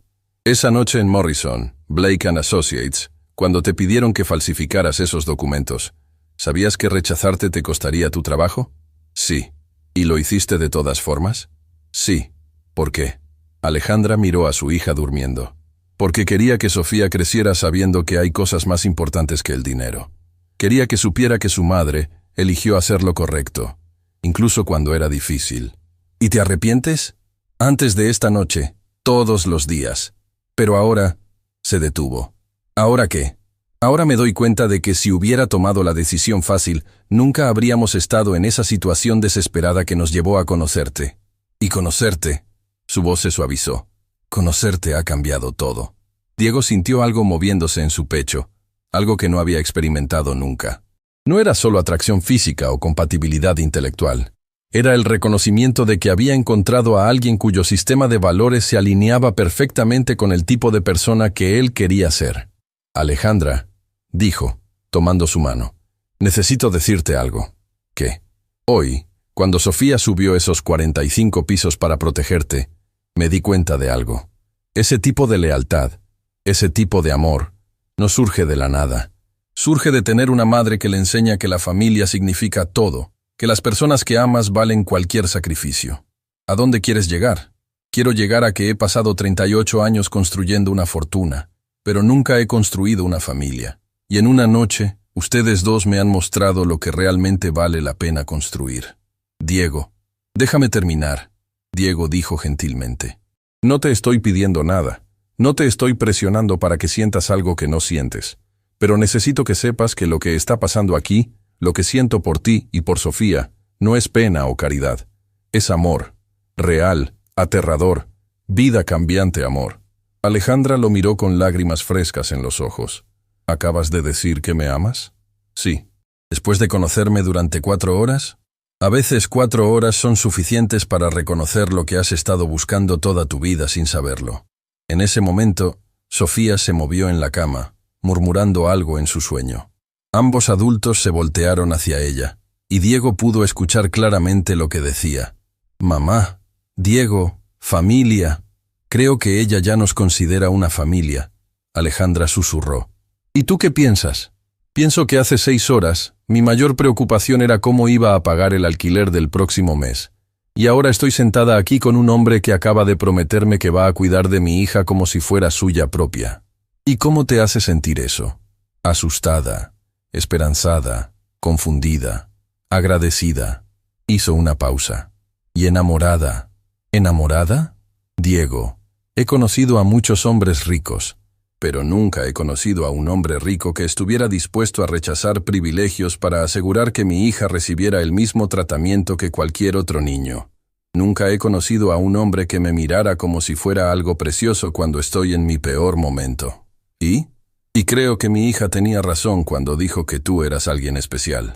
Esa noche en Morrison, Blake & Associates, cuando te pidieron que falsificaras esos documentos, ¿sabías que rechazarte te costaría tu trabajo? Sí. ¿Y lo hiciste de todas formas? Sí. ¿Por qué? Alejandra miró a su hija durmiendo. Porque quería que Sofía creciera sabiendo que hay cosas más importantes que el dinero. Quería que supiera que su madre eligió hacer lo correcto, incluso cuando era difícil. ¿Y te arrepientes? Antes de esta noche, todos los días. Pero ahora, se detuvo. ¿Ahora qué? Ahora me doy cuenta de que si hubiera tomado la decisión fácil, nunca habríamos estado en esa situación desesperada que nos llevó a conocerte. Y conocerte, su voz se suavizó. Conocerte ha cambiado todo. Diego sintió algo moviéndose en su pecho, algo que no había experimentado nunca. No era solo atracción física o compatibilidad intelectual. Era el reconocimiento de que había encontrado a alguien cuyo sistema de valores se alineaba perfectamente con el tipo de persona que él quería ser. Alejandra, dijo, tomando su mano, necesito decirte algo. ¿Qué? Hoy, cuando Sofía subió esos 45 pisos para protegerte, me di cuenta de algo. Ese tipo de lealtad, ese tipo de amor, no surge de la nada. Surge de tener una madre que le enseña que la familia significa todo, que las personas que amas valen cualquier sacrificio. ¿A dónde quieres llegar? Quiero llegar a que he pasado 38 años construyendo una fortuna, pero nunca he construido una familia. Y en una noche, ustedes dos me han mostrado lo que realmente vale la pena construir. Diego, déjame terminar, Diego dijo gentilmente. No te estoy pidiendo nada. No te estoy presionando para que sientas algo que no sientes. Pero necesito que sepas que lo que está pasando aquí, lo que siento por ti y por Sofía, no es pena o caridad. Es amor. Real, aterrador, vida cambiante amor. Alejandra lo miró con lágrimas frescas en los ojos. ¿Acabas de decir que me amas? Sí. ¿Después de conocerme durante 4 horas? A veces 4 horas son suficientes para reconocer lo que has estado buscando toda tu vida sin saberlo. En ese momento, Sofía se movió en la cama, murmurando algo en su sueño. Ambos adultos se voltearon hacia ella, y Diego pudo escuchar claramente lo que decía. Mamá, Diego, familia. Creo que ella ya nos considera una familia. Alejandra susurró. ¿Y tú qué piensas? Pienso que hace 6 horas, mi mayor preocupación era cómo iba a pagar el alquiler del próximo mes. Y ahora estoy sentada aquí con un hombre que acaba de prometerme que va a cuidar de mi hija como si fuera suya propia. ¿Y cómo te hace sentir eso? Asustada, esperanzada, confundida, agradecida. Hizo una pausa. ¿Y enamorada? ¿Enamorada? Diego, he conocido a muchos hombres ricos, pero nunca he conocido a un hombre rico que estuviera dispuesto a rechazar privilegios para asegurar que mi hija recibiera el mismo tratamiento que cualquier otro niño. Nunca he conocido a un hombre que me mirara como si fuera algo precioso cuando estoy en mi peor momento. ¿Y? Y creo que mi hija tenía razón cuando dijo que tú eras alguien especial.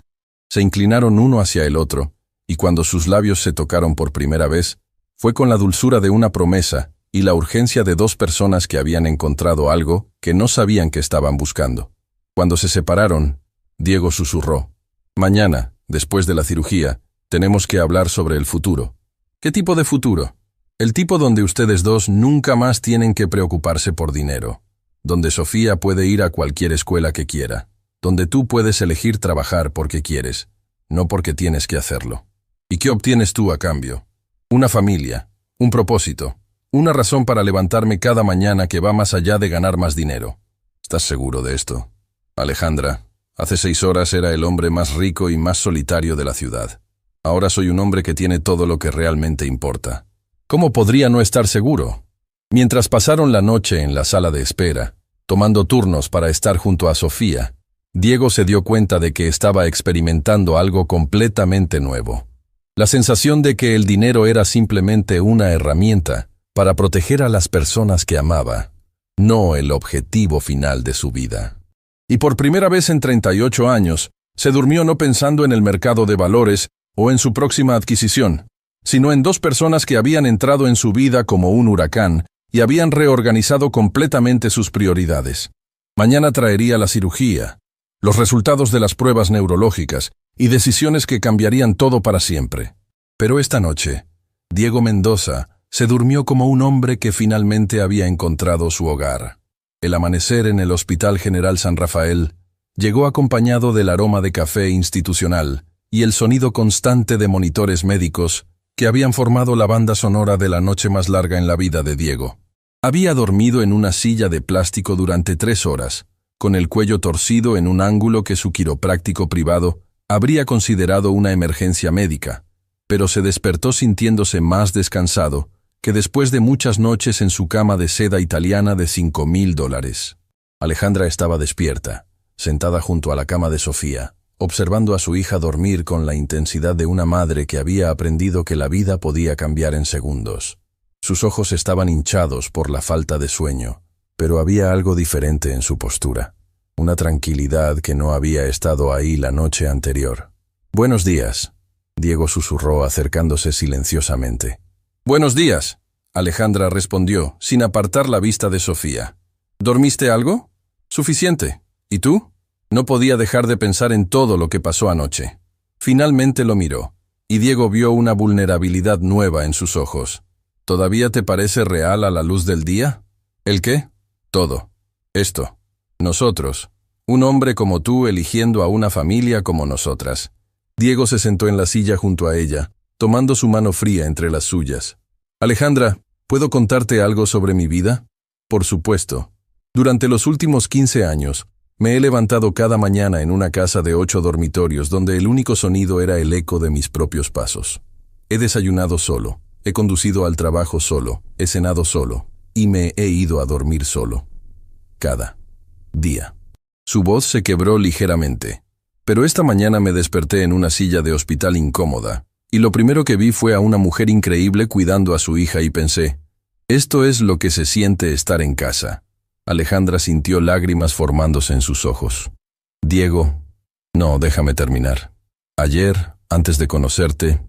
Se inclinaron uno hacia el otro, y cuando sus labios se tocaron por primera vez, fue con la dulzura de una promesa y la urgencia de 2 personas que habían encontrado algo que no sabían que estaban buscando. Cuando se separaron, Diego susurró. Mañana, después de la cirugía, tenemos que hablar sobre el futuro. ¿Qué tipo de futuro? El tipo donde ustedes dos nunca más tienen que preocuparse por dinero. Donde Sofía puede ir a cualquier escuela que quiera. Donde tú puedes elegir trabajar porque quieres, no porque tienes que hacerlo. ¿Y qué obtienes tú a cambio? Una familia, un propósito, una razón para levantarme cada mañana que va más allá de ganar más dinero. ¿Estás seguro de esto? Alejandra, hace 6 horas era el hombre más rico y más solitario de la ciudad. Ahora soy un hombre que tiene todo lo que realmente importa. ¿Cómo podría no estar seguro? Mientras pasaron la noche en la sala de espera, tomando turnos para estar junto a Sofía, Diego se dio cuenta de que estaba experimentando algo completamente nuevo. La sensación de que el dinero era simplemente una herramienta para proteger a las personas que amaba, no el objetivo final de su vida. Y por primera vez en 38 años, se durmió no pensando en el mercado de valores o en su próxima adquisición, sino en 2 personas que habían entrado en su vida como un huracán y habían reorganizado completamente sus prioridades. Mañana traería la cirugía, los resultados de las pruebas neurológicas y decisiones que cambiarían todo para siempre. Pero esta noche, Diego Mendoza se durmió como un hombre que finalmente había encontrado su hogar. El amanecer en el Hospital General San Rafael llegó acompañado del aroma de café institucional y el sonido constante de monitores médicos que habían formado la banda sonora de la noche más larga en la vida de Diego. Había dormido en una silla de plástico durante 3 horas, con el cuello torcido en un ángulo que su quiropráctico privado habría considerado una emergencia médica, pero se despertó sintiéndose más descansado que después de muchas noches en su cama de seda italiana de $5,000. Alejandra estaba despierta, sentada junto a la cama de Sofía, observando a su hija dormir con la intensidad de una madre que había aprendido que la vida podía cambiar en segundos. Sus ojos estaban hinchados por la falta de sueño, pero había algo diferente en su postura, una tranquilidad que no había estado ahí la noche anterior. «Buenos días», Diego susurró acercándose silenciosamente. «Buenos días», Alejandra respondió, sin apartar la vista de Sofía. «¿Dormiste algo?» «Suficiente. ¿Y tú?» No podía dejar de pensar en todo lo que pasó anoche. Finalmente lo miró, y Diego vio una vulnerabilidad nueva en sus ojos. ¿Todavía te parece real a la luz del día? ¿El qué? Todo. Esto. Nosotros. Un hombre como tú eligiendo a una familia como nosotras. Diego se sentó en la silla junto a ella, tomando su mano fría entre las suyas. Alejandra, ¿Puedo contarte algo sobre mi vida? Por supuesto. Durante los últimos 15 años, me he levantado cada mañana en una casa de 8 dormitorios donde el único sonido era el eco de mis propios pasos. He desayunado solo, he conducido al trabajo solo, he cenado solo y me he ido a dormir solo. Cada día. Su voz se quebró ligeramente. Pero esta mañana me desperté en una silla de hospital incómoda, y lo primero que vi fue a una mujer increíble cuidando a su hija y pensé, esto es lo que se siente estar en casa. Alejandra sintió lágrimas formándose en sus ojos. Diego, no, déjame terminar. Ayer, antes de conocerte,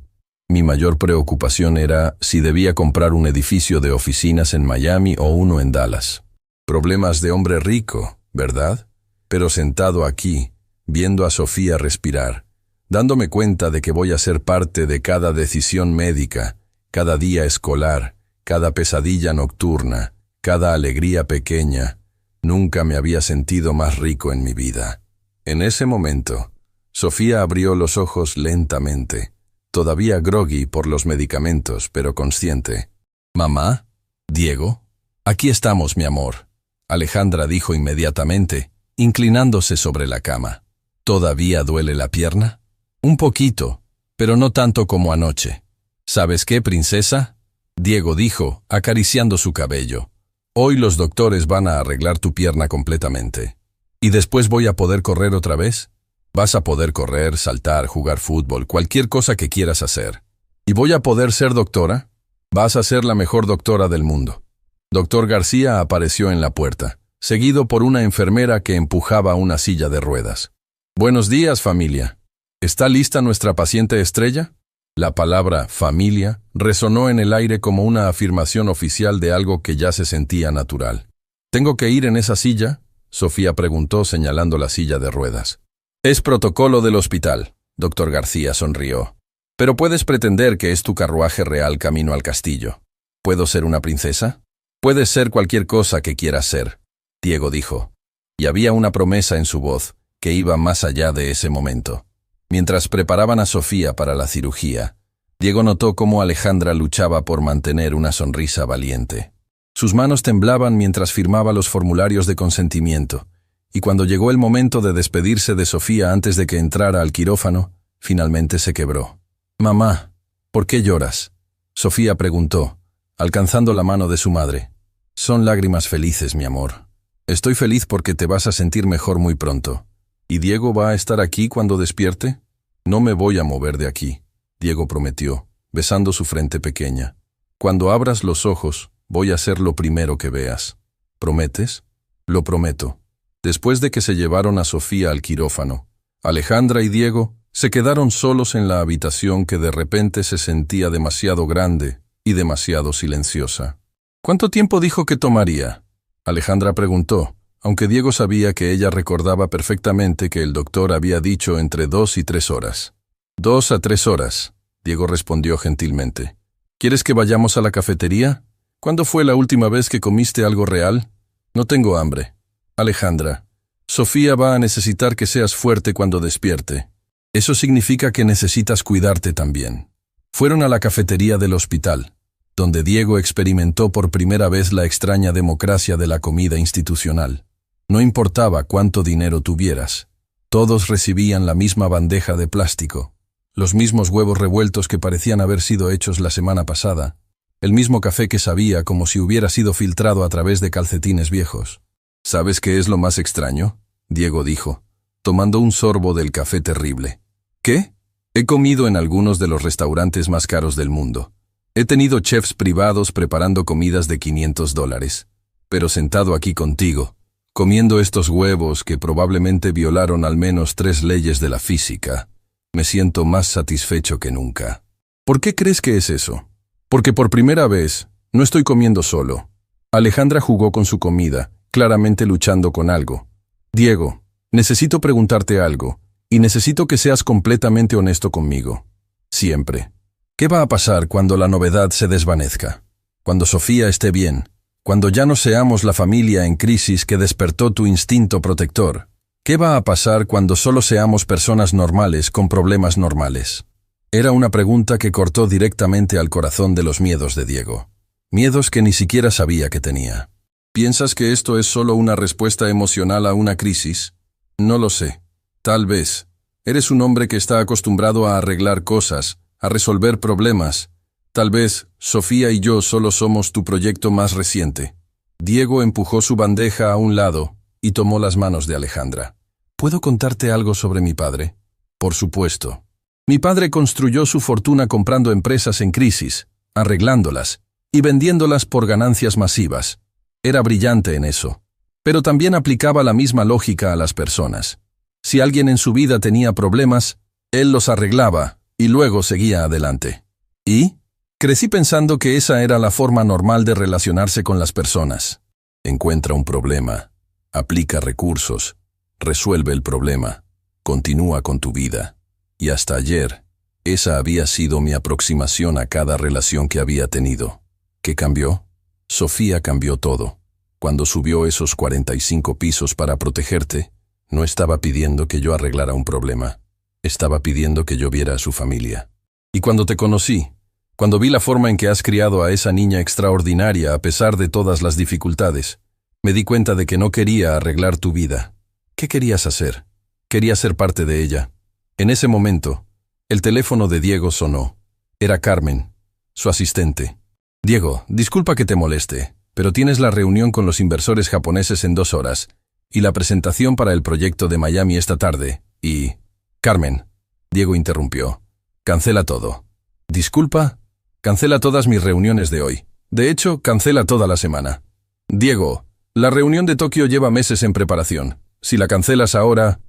mi mayor preocupación era si debía comprar un edificio de oficinas en Miami o uno en Dallas. Problemas de hombre rico, ¿verdad? Pero sentado aquí, viendo a Sofía respirar, dándome cuenta de que voy a ser parte de cada decisión médica, cada día escolar, cada pesadilla nocturna, cada alegría pequeña, nunca me había sentido más rico en mi vida. En ese momento, Sofía abrió los ojos lentamente, todavía groggy por los medicamentos, pero consciente. «¿Mamá? ¿Diego? Aquí estamos, mi amor», Alejandra dijo inmediatamente, inclinándose sobre la cama. ¿Todavía duele la pierna? Un poquito, pero no tanto como anoche. ¿Sabes qué, princesa?, Diego dijo, acariciando su cabello. Hoy los doctores van a arreglar tu pierna completamente. ¿Y después voy a poder correr otra vez? Vas a poder correr, saltar, jugar fútbol, cualquier cosa que quieras hacer. ¿Y voy a poder ser doctora? Vas a ser la mejor doctora del mundo. Doctor García apareció en la puerta, seguido por una enfermera que empujaba una silla de ruedas. Buenos días, familia. ¿Está lista nuestra paciente estrella? La palabra familia resonó en el aire como una afirmación oficial de algo que ya se sentía natural. ¿Tengo que ir en esa silla?, Sofía preguntó señalando la silla de ruedas. Es protocolo del hospital, doctor García sonrió. Pero puedes pretender que es tu carruaje real camino al castillo. ¿Puedo ser una princesa? Puedes ser cualquier cosa que quieras ser, Diego dijo. Y había una promesa en su voz que iba más allá de ese momento. Mientras preparaban a Sofía para la cirugía, Diego notó cómo Alejandra luchaba por mantener una sonrisa valiente. Sus manos temblaban mientras firmaba los formularios de consentimiento, y cuando llegó el momento de despedirse de Sofía antes de que entrara al quirófano, finalmente se quebró. «Mamá, ¿por qué lloras?», Sofía preguntó, alcanzando la mano de su madre. «Son lágrimas felices, mi amor. Estoy feliz porque te vas a sentir mejor muy pronto. ¿Y Diego va a estar aquí cuando despierte? No me voy a mover de aquí», Diego prometió, besando su frente pequeña. «Cuando abras los ojos, voy a ser lo primero que veas. ¿Prometes?» «Lo prometo». Después de que se llevaron a Sofía al quirófano, Alejandra y Diego se quedaron solos en la habitación que de repente se sentía demasiado grande y demasiado silenciosa. «¿Cuánto tiempo dijo que tomaría?», Alejandra preguntó, aunque Diego sabía que ella recordaba perfectamente que el doctor había dicho entre 2 y 3 horas. 2 a 3 horas, Diego respondió gentilmente. ¿Quieres que vayamos a la cafetería? ¿Cuándo fue la última vez que comiste algo real? No tengo hambre. Alejandra, Sofía va a necesitar que seas fuerte cuando despierte. Eso significa que necesitas cuidarte también. Fueron a la cafetería del hospital, donde Diego experimentó por primera vez la extraña democracia de la comida institucional. No importaba cuánto dinero tuvieras, todos recibían la misma bandeja de plástico, los mismos huevos revueltos que parecían haber sido hechos la semana pasada, el mismo café que sabía como si hubiera sido filtrado a través de calcetines viejos. ¿Sabes qué es lo más extraño?, Diego dijo, tomando un sorbo del café terrible. ¿Qué? He comido en algunos de los restaurantes más caros del mundo. He tenido chefs privados preparando comidas de $500. Pero sentado aquí contigo, comiendo estos huevos que probablemente violaron al menos 3 leyes de la física, me siento más satisfecho que nunca. ¿Por qué crees que es eso? Porque por primera vez no estoy comiendo solo. Alejandra jugó con su comida, claramente luchando con algo. Diego, necesito preguntarte algo, y necesito que seas completamente honesto conmigo. Siempre. ¿Qué va a pasar cuando la novedad se desvanezca? Cuando Sofía esté bien. Cuando ya no seamos la familia en crisis que despertó tu instinto protector. ¿Qué va a pasar cuando solo seamos personas normales con problemas normales? Era una pregunta que cortó directamente al corazón de los miedos de Diego. Miedos que ni siquiera sabía que tenía. ¿Piensas que esto es solo una respuesta emocional a una crisis? No lo sé. Tal vez. Eres un hombre que está acostumbrado a arreglar cosas, a resolver problemas. Tal vez, Sofía y yo solo somos tu proyecto más reciente. Diego empujó su bandeja a un lado y tomó las manos de Alejandra. ¿Puedo contarte algo sobre mi padre? Por supuesto. Mi padre construyó su fortuna comprando empresas en crisis, arreglándolas y vendiéndolas por ganancias masivas. Era brillante en eso. Pero también aplicaba la misma lógica a las personas. Si alguien en su vida tenía problemas, él los arreglaba y luego seguía adelante. ¿Y? Crecí pensando que esa era la forma normal de relacionarse con las personas. Encuentra un problema, aplica recursos, resuelve el problema, continúa con tu vida. Y hasta ayer, esa había sido mi aproximación a cada relación que había tenido. ¿Qué cambió? Sofía cambió todo. Cuando subió esos 45 pisos para protegerte, no estaba pidiendo que yo arreglara un problema. Estaba pidiendo que yo viera a su familia. Y cuando te conocí, cuando vi la forma en que has criado a esa niña extraordinaria a pesar de todas las dificultades, me di cuenta de que no quería arreglar tu vida. ¿Qué querías hacer? Quería ser parte de ella. En ese momento, el teléfono de Diego sonó. Era Carmen, su asistente. Diego, disculpa que te moleste, pero tienes la reunión con los inversores japoneses en 2 horas y la presentación para el proyecto de Miami esta tarde, y... Carmen, Diego interrumpió. Cancela todo. Disculpa, cancela todas mis reuniones de hoy. De hecho, cancela toda la semana. Diego, la reunión de Tokio lleva meses en preparación. Si la cancelas ahora,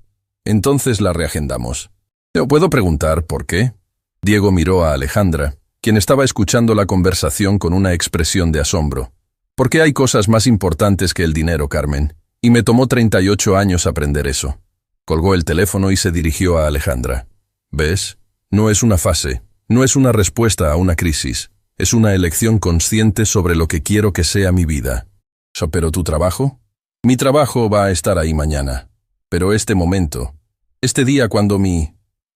entonces la reagendamos. ¿Te puedo preguntar por qué? Diego miró a Alejandra, quien estaba escuchando la conversación con una expresión de asombro. ¿Por qué hay cosas más importantes que el dinero, Carmen? Y me tomó 38 años aprender eso. Colgó el teléfono y se dirigió a Alejandra. ¿Ves? No es una fase, no es una respuesta a una crisis. Es una elección consciente sobre lo que quiero que sea mi vida. ¿Pero tu trabajo? Mi trabajo va a estar ahí mañana. Pero este momento, este día cuando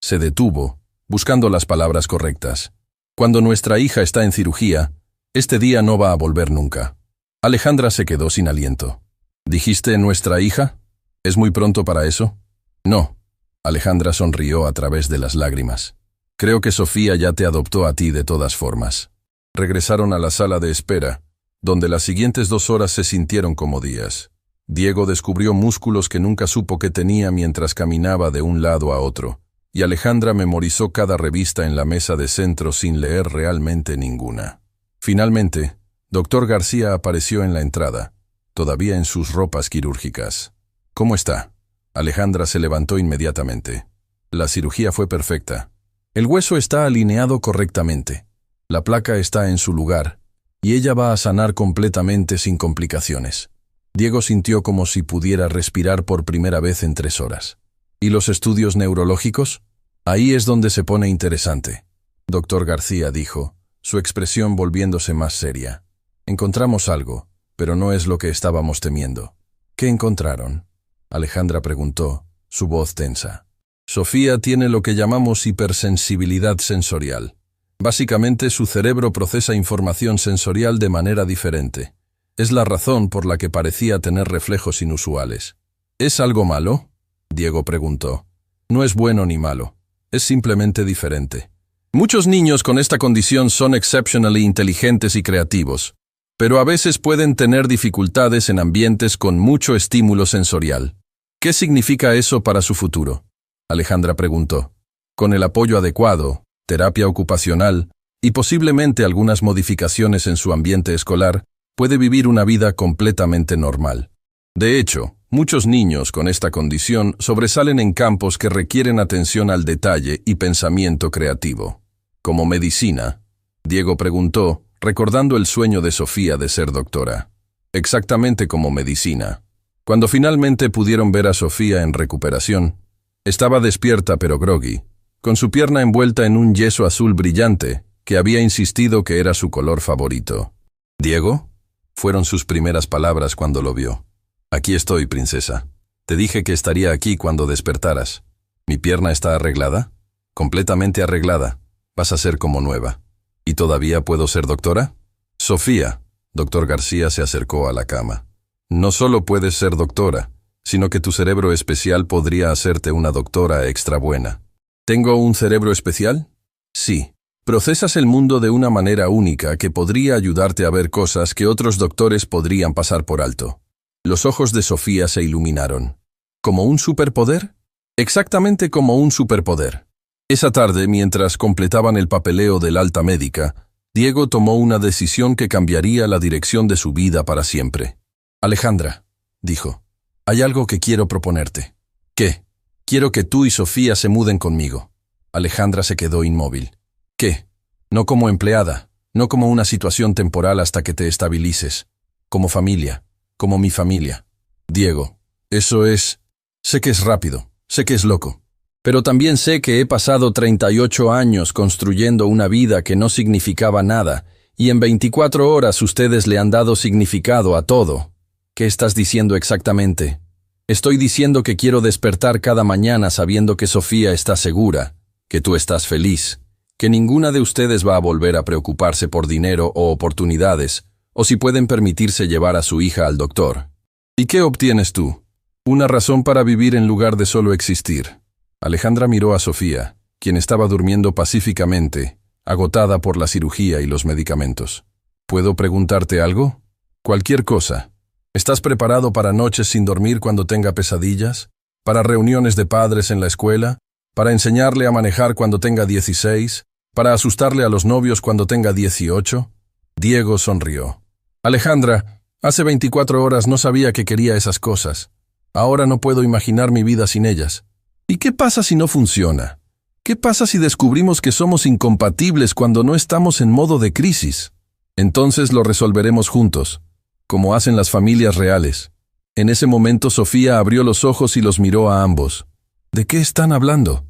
se detuvo, buscando las palabras correctas. Cuando nuestra hija está en cirugía, este día no va a volver nunca. Alejandra se quedó sin aliento. ¿Dijiste nuestra hija? ¿Es muy pronto para eso? No. Alejandra sonrió a través de las lágrimas. Creo que Sofía ya te adoptó a ti de todas formas. Regresaron a la sala de espera, donde las siguientes 2 horas se sintieron como días. Diego descubrió músculos que nunca supo que tenía mientras caminaba de un lado a otro, y Alejandra memorizó cada revista en la mesa de centro sin leer realmente ninguna. Finalmente, Dr. García apareció en la entrada, todavía en sus ropas quirúrgicas. ¿Cómo está? Alejandra se levantó inmediatamente. La cirugía fue perfecta. El hueso está alineado correctamente. La placa está en su lugar, y ella va a sanar completamente sin complicaciones. Diego sintió como si pudiera respirar por primera vez en 3 horas. ¿Y los estudios neurológicos? Ahí es donde se pone interesante. Dr. García dijo, su expresión volviéndose más seria. Encontramos algo, pero no es lo que estábamos temiendo. ¿Qué encontraron? Alejandra preguntó, su voz tensa. Sofía tiene lo que llamamos hipersensibilidad sensorial. Básicamente su cerebro procesa información sensorial de manera diferente. Es la razón por la que parecía tener reflejos inusuales. ¿Es algo malo? Diego preguntó. No es bueno ni malo. Es simplemente diferente. Muchos niños con esta condición son exceptionally inteligentes y creativos, pero a veces pueden tener dificultades en ambientes con mucho estímulo sensorial. ¿Qué significa eso para su futuro? Alejandra preguntó. Con el apoyo adecuado, terapia ocupacional y posiblemente algunas modificaciones en su ambiente escolar, puede vivir una vida completamente normal. De hecho, muchos niños con esta condición sobresalen en campos que requieren atención al detalle y pensamiento creativo. ¿Como medicina? Diego preguntó, recordando el sueño de Sofía de ser doctora. Exactamente como medicina. Cuando finalmente pudieron ver a Sofía en recuperación, estaba despierta pero groggy, con su pierna envuelta en un yeso azul brillante, que había insistido que era su color favorito. ¿Diego? Fueron sus primeras palabras cuando lo vio. Aquí estoy, princesa. Te dije que estaría aquí cuando despertaras. ¿Mi pierna está arreglada? Completamente arreglada. Vas a ser como nueva. ¿Y todavía puedo ser doctora? Sofía, doctor García se acercó a la cama. No solo puedes ser doctora, sino que tu cerebro especial podría hacerte una doctora extra buena. ¿Tengo un cerebro especial? Sí. Procesas el mundo de una manera única que podría ayudarte a ver cosas que otros doctores podrían pasar por alto. Los ojos de Sofía se iluminaron. ¿Como un superpoder? Exactamente como un superpoder. Esa tarde, mientras completaban el papeleo del alta médica, Diego tomó una decisión que cambiaría la dirección de su vida para siempre. Alejandra, dijo, hay algo que quiero proponerte. ¿Qué? Quiero que tú y Sofía se muden conmigo. Alejandra se quedó inmóvil. ¿Qué? No como empleada, no como una situación temporal hasta que te estabilices. Como familia, como mi familia. Diego, eso es... Sé que es rápido, sé que es loco. Pero también sé que he pasado 38 años construyendo una vida que no significaba nada, y en 24 horas ustedes le han dado significado a todo. ¿Qué estás diciendo exactamente? Estoy diciendo que quiero despertar cada mañana sabiendo que Sofía está segura, que tú estás feliz, que ninguna de ustedes va a volver a preocuparse por dinero o oportunidades, o si pueden permitirse llevar a su hija al doctor. ¿Y qué obtienes tú? Una razón para vivir en lugar de solo existir. Alejandra miró a Sofía, quien estaba durmiendo pacíficamente, agotada por la cirugía y los medicamentos. ¿Puedo preguntarte algo? Cualquier cosa. ¿Estás preparado para noches sin dormir cuando tenga pesadillas? ¿Para reuniones de padres en la escuela? ¿Para enseñarle a manejar cuando tenga 16? ¿Para asustarle a los novios cuando tenga 18? Diego sonrió. Alejandra, hace 24 horas no sabía que quería esas cosas. Ahora no puedo imaginar mi vida sin ellas. ¿Y qué pasa si no funciona? ¿Qué pasa si descubrimos que somos incompatibles cuando no estamos en modo de crisis? Entonces lo resolveremos juntos, como hacen las familias reales. En ese momento Sofía abrió los ojos y los miró a ambos. ¿De qué están hablando?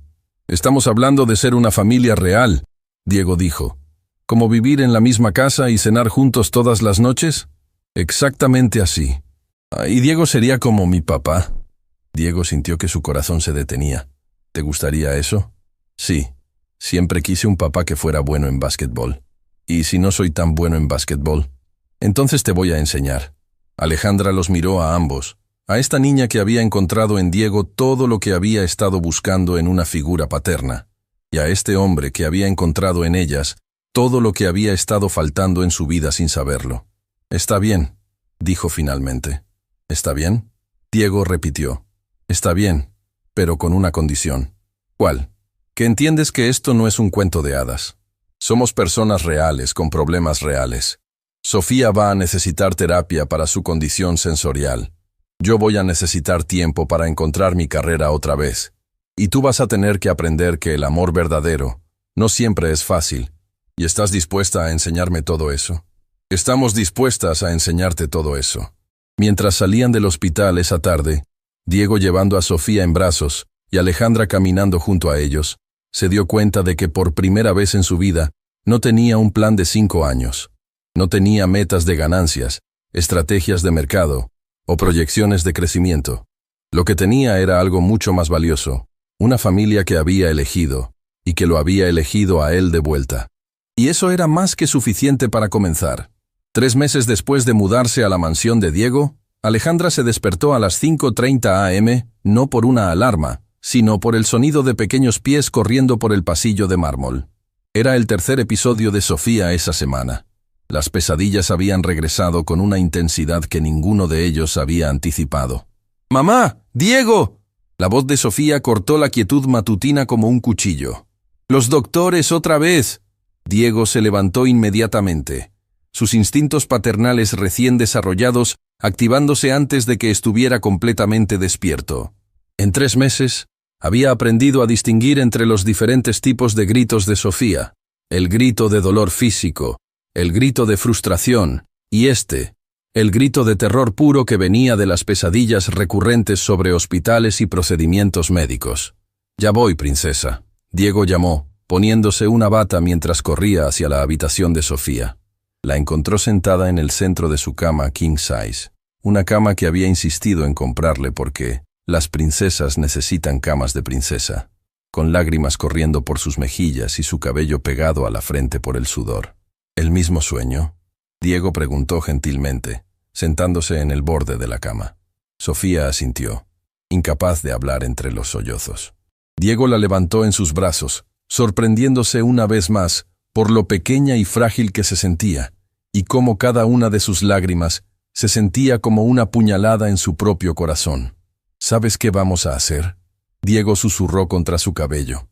Estamos hablando de ser una familia real, Diego dijo. ¿Como vivir en la misma casa y cenar juntos todas las noches? Exactamente así. ¿Y Diego sería como mi papá? Diego sintió que su corazón se detenía. ¿Te gustaría eso? Sí. Siempre quise un papá que fuera bueno en básquetbol. ¿Y si no soy tan bueno en básquetbol? Entonces te voy a enseñar. Alejandra los miró a ambos, a esta niña que había encontrado en Diego todo lo que había estado buscando en una figura paterna, y a este hombre que había encontrado en ellas todo lo que había estado faltando en su vida sin saberlo. Está bien, dijo finalmente. ¿Está bien? Diego repitió. Está bien, pero con una condición. ¿Cuál? Que entiendes que esto no es un cuento de hadas. Somos personas reales con problemas reales. Sofía va a necesitar terapia para su condición sensorial. Yo voy a necesitar tiempo para encontrar mi carrera otra vez. Y tú vas a tener que aprender que el amor verdadero no siempre es fácil. ¿Y estás dispuesta a enseñarme todo eso? Estamos dispuestas a enseñarte todo eso. Mientras salían del hospital esa tarde, Diego llevando a Sofía en brazos y Alejandra caminando junto a ellos, se dio cuenta de que por primera vez en su vida no tenía un plan de 5 años. No tenía metas de ganancias, estrategias de mercado o proyecciones de crecimiento. Lo que tenía era algo mucho más valioso, una familia que había elegido y que lo había elegido a él de vuelta. Y eso era más que suficiente para comenzar. 3 meses después de mudarse a la mansión de Diego, Alejandra se despertó a las 5:30 am, no por una alarma, sino por el sonido de pequeños pies corriendo por el pasillo de mármol. Era el 3er episodio de Sofía esa semana. Las pesadillas habían regresado con una intensidad que ninguno de ellos había anticipado. ¡Mamá! ¡Diego! La voz de Sofía cortó la quietud matutina como un cuchillo. ¡Los doctores otra vez! Diego se levantó inmediatamente, sus instintos paternales recién desarrollados activándose antes de que estuviera completamente despierto. En 3 meses, había aprendido a distinguir entre los diferentes tipos de gritos de Sofía, el grito de dolor físico, el grito de frustración, y el grito de terror puro que venía de las pesadillas recurrentes sobre hospitales y procedimientos médicos. «Ya voy, princesa», Diego llamó, poniéndose una bata mientras corría hacia la habitación de Sofía. La encontró sentada en el centro de su cama king size, una cama que había insistido en comprarle porque las princesas necesitan camas de princesa, con lágrimas corriendo por sus mejillas y su cabello pegado a la frente por el sudor. ¿El mismo sueño?, Diego preguntó gentilmente, sentándose en el borde de la cama. Sofía asintió, incapaz de hablar entre los sollozos. Diego la levantó en sus brazos, sorprendiéndose una vez más por lo pequeña y frágil que se sentía, y cómo cada una de sus lágrimas se sentía como una puñalada en su propio corazón. ¿Sabes qué vamos a hacer? Diego susurró contra su cabello.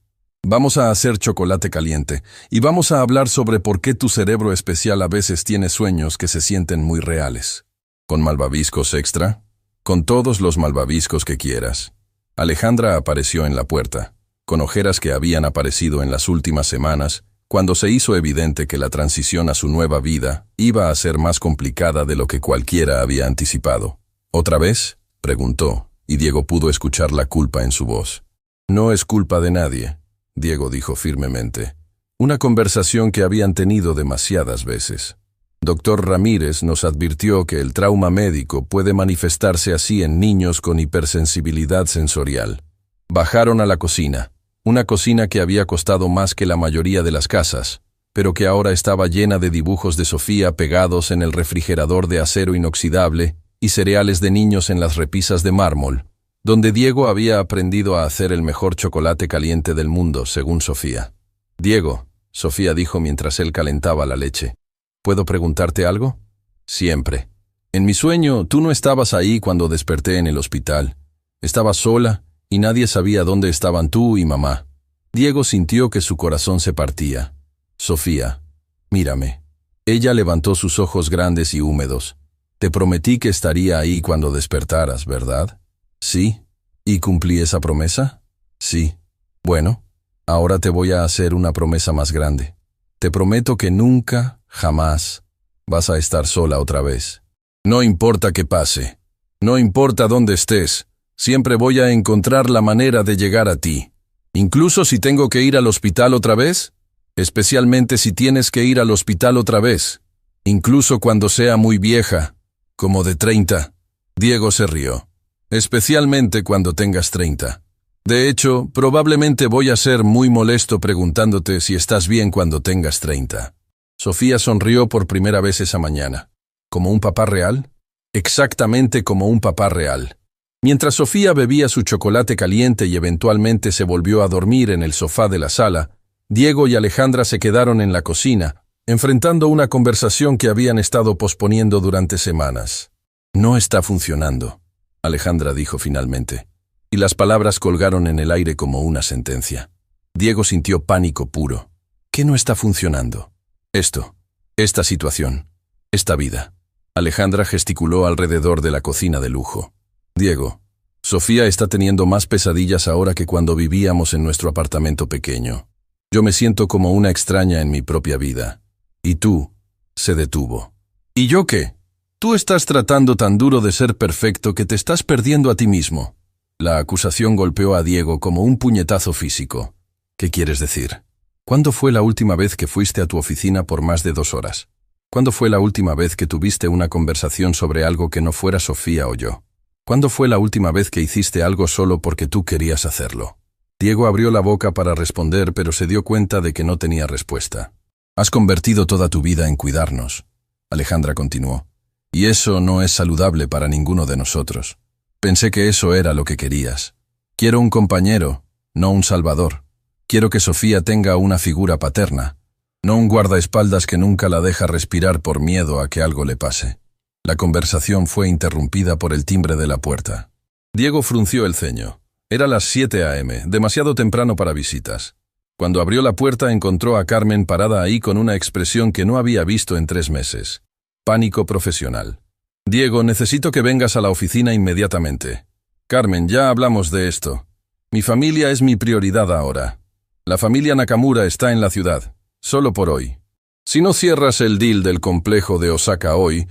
Vamos a hacer chocolate caliente, y vamos a hablar sobre por qué tu cerebro especial a veces tiene sueños que se sienten muy reales. ¿Con malvaviscos extra? Con todos los malvaviscos que quieras. Alejandra apareció en la puerta, con ojeras que habían aparecido en las últimas semanas, cuando se hizo evidente que la transición a su nueva vida iba a ser más complicada de lo que cualquiera había anticipado. ¿Otra vez?, preguntó, y Diego pudo escuchar la culpa en su voz. No es culpa de nadie, Diego dijo firmemente. Una conversación que habían tenido demasiadas veces. Dr. Ramírez nos advirtió que el trauma médico puede manifestarse así en niños con hipersensibilidad sensorial. Bajaron a la cocina, una cocina que había costado más que la mayoría de las casas, pero que ahora estaba llena de dibujos de Sofía pegados en el refrigerador de acero inoxidable y cereales de niños en las repisas de mármol, donde Diego había aprendido a hacer el mejor chocolate caliente del mundo, según Sofía. Diego, Sofía dijo mientras él calentaba la leche. ¿Puedo preguntarte algo? Siempre. En mi sueño, tú no estabas ahí cuando desperté en el hospital. Estabas sola y nadie sabía dónde estaban tú y mamá. Diego sintió que su corazón se partía. Sofía, mírame. Ella levantó sus ojos grandes y húmedos. Te prometí que estaría ahí cuando despertaras, ¿verdad? Sí. ¿Y cumplí esa promesa? Sí. Bueno, ahora te voy a hacer una promesa más grande. Te prometo que nunca, jamás, vas a estar sola otra vez. No importa qué pase. No importa dónde estés. Siempre voy a encontrar la manera de llegar a ti. Incluso si tengo que ir al hospital otra vez. Especialmente si tienes que ir al hospital otra vez. Incluso cuando sea muy vieja, como de 30. Diego se rió. Especialmente cuando tengas 30. De hecho, probablemente voy a ser muy molesto preguntándote si estás bien cuando tengas 30. Sofía sonrió por primera vez esa mañana. ¿Como un papá real? Exactamente como un papá real. Mientras Sofía bebía su chocolate caliente y eventualmente se volvió a dormir en el sofá de la sala, Diego y Alejandra se quedaron en la cocina, enfrentando una conversación que habían estado posponiendo durante semanas. No está funcionando, Alejandra dijo finalmente, y las palabras colgaron en el aire como una sentencia. Diego sintió pánico puro. ¿Qué no está funcionando? Esta situación, esta vida. Alejandra gesticuló alrededor de la cocina de lujo. Diego, Sofía está teniendo más pesadillas ahora que cuando vivíamos en nuestro apartamento pequeño. Yo me siento como una extraña en mi propia vida. Y tú, se detuvo. ¿Y yo qué? Tú estás tratando tan duro de ser perfecto que te estás perdiendo a ti mismo. La acusación golpeó a Diego como un puñetazo físico. ¿Qué quieres decir? ¿Cuándo fue la última vez que fuiste a tu oficina por más de 2 horas? ¿Cuándo fue la última vez que tuviste una conversación sobre algo que no fuera Sofía o yo? ¿Cuándo fue la última vez que hiciste algo solo porque tú querías hacerlo? Diego abrió la boca para responder, pero se dio cuenta de que no tenía respuesta. Has convertido toda tu vida en cuidarnos, Alejandra continuó. Y eso no es saludable para ninguno de nosotros. Pensé que eso era lo que querías. Quiero un compañero, no un salvador. Quiero que Sofía tenga una figura paterna, no un guardaespaldas que nunca la deja respirar por miedo a que algo le pase. La conversación fue interrumpida por el timbre de la puerta. Diego frunció el ceño. Era las 7 a.m., demasiado temprano para visitas. Cuando abrió la puerta encontró a Carmen parada ahí con una expresión que no había visto en 3 meses. Pánico profesional. Diego, necesito que vengas a la oficina inmediatamente. Carmen, ya hablamos de esto. Mi familia es mi prioridad ahora. La familia Nakamura está en la ciudad, solo por hoy. Si no cierras el deal del complejo de Osaka hoy,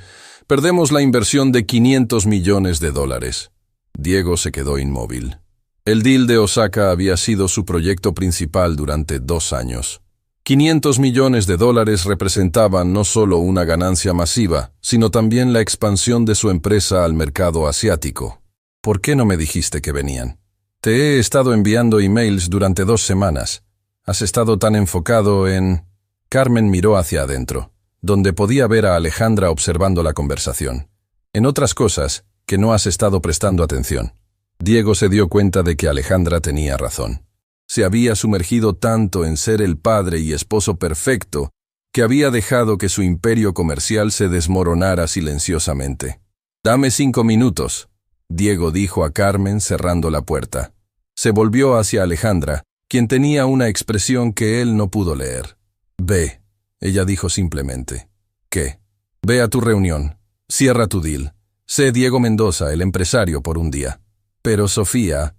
perdemos la inversión de $500 millones. Diego se quedó inmóvil. El deal de Osaka había sido su proyecto principal durante 2 años. $500 millones representaban no solo una ganancia masiva, sino también la expansión de su empresa al mercado asiático. ¿Por qué no me dijiste que venían? Te he estado enviando emails durante 2 semanas. Has estado tan enfocado en... Carmen miró hacia adentro. donde podía ver a Alejandra observando la conversación. En otras cosas, que no has estado prestando atención. Diego se dio cuenta de que Alejandra tenía razón. Se había sumergido tanto en ser el padre y esposo perfecto que había dejado que su imperio comercial se desmoronara silenciosamente. «Dame 5 minutos», Diego dijo a Carmen cerrando la puerta. Se volvió hacia Alejandra, quien tenía una expresión que él no pudo leer. «Ve», ella dijo simplemente. «¿Qué?» «Ve a tu reunión. Cierra tu deal. Sé Diego Mendoza, el empresario, por un día». «Pero Sofía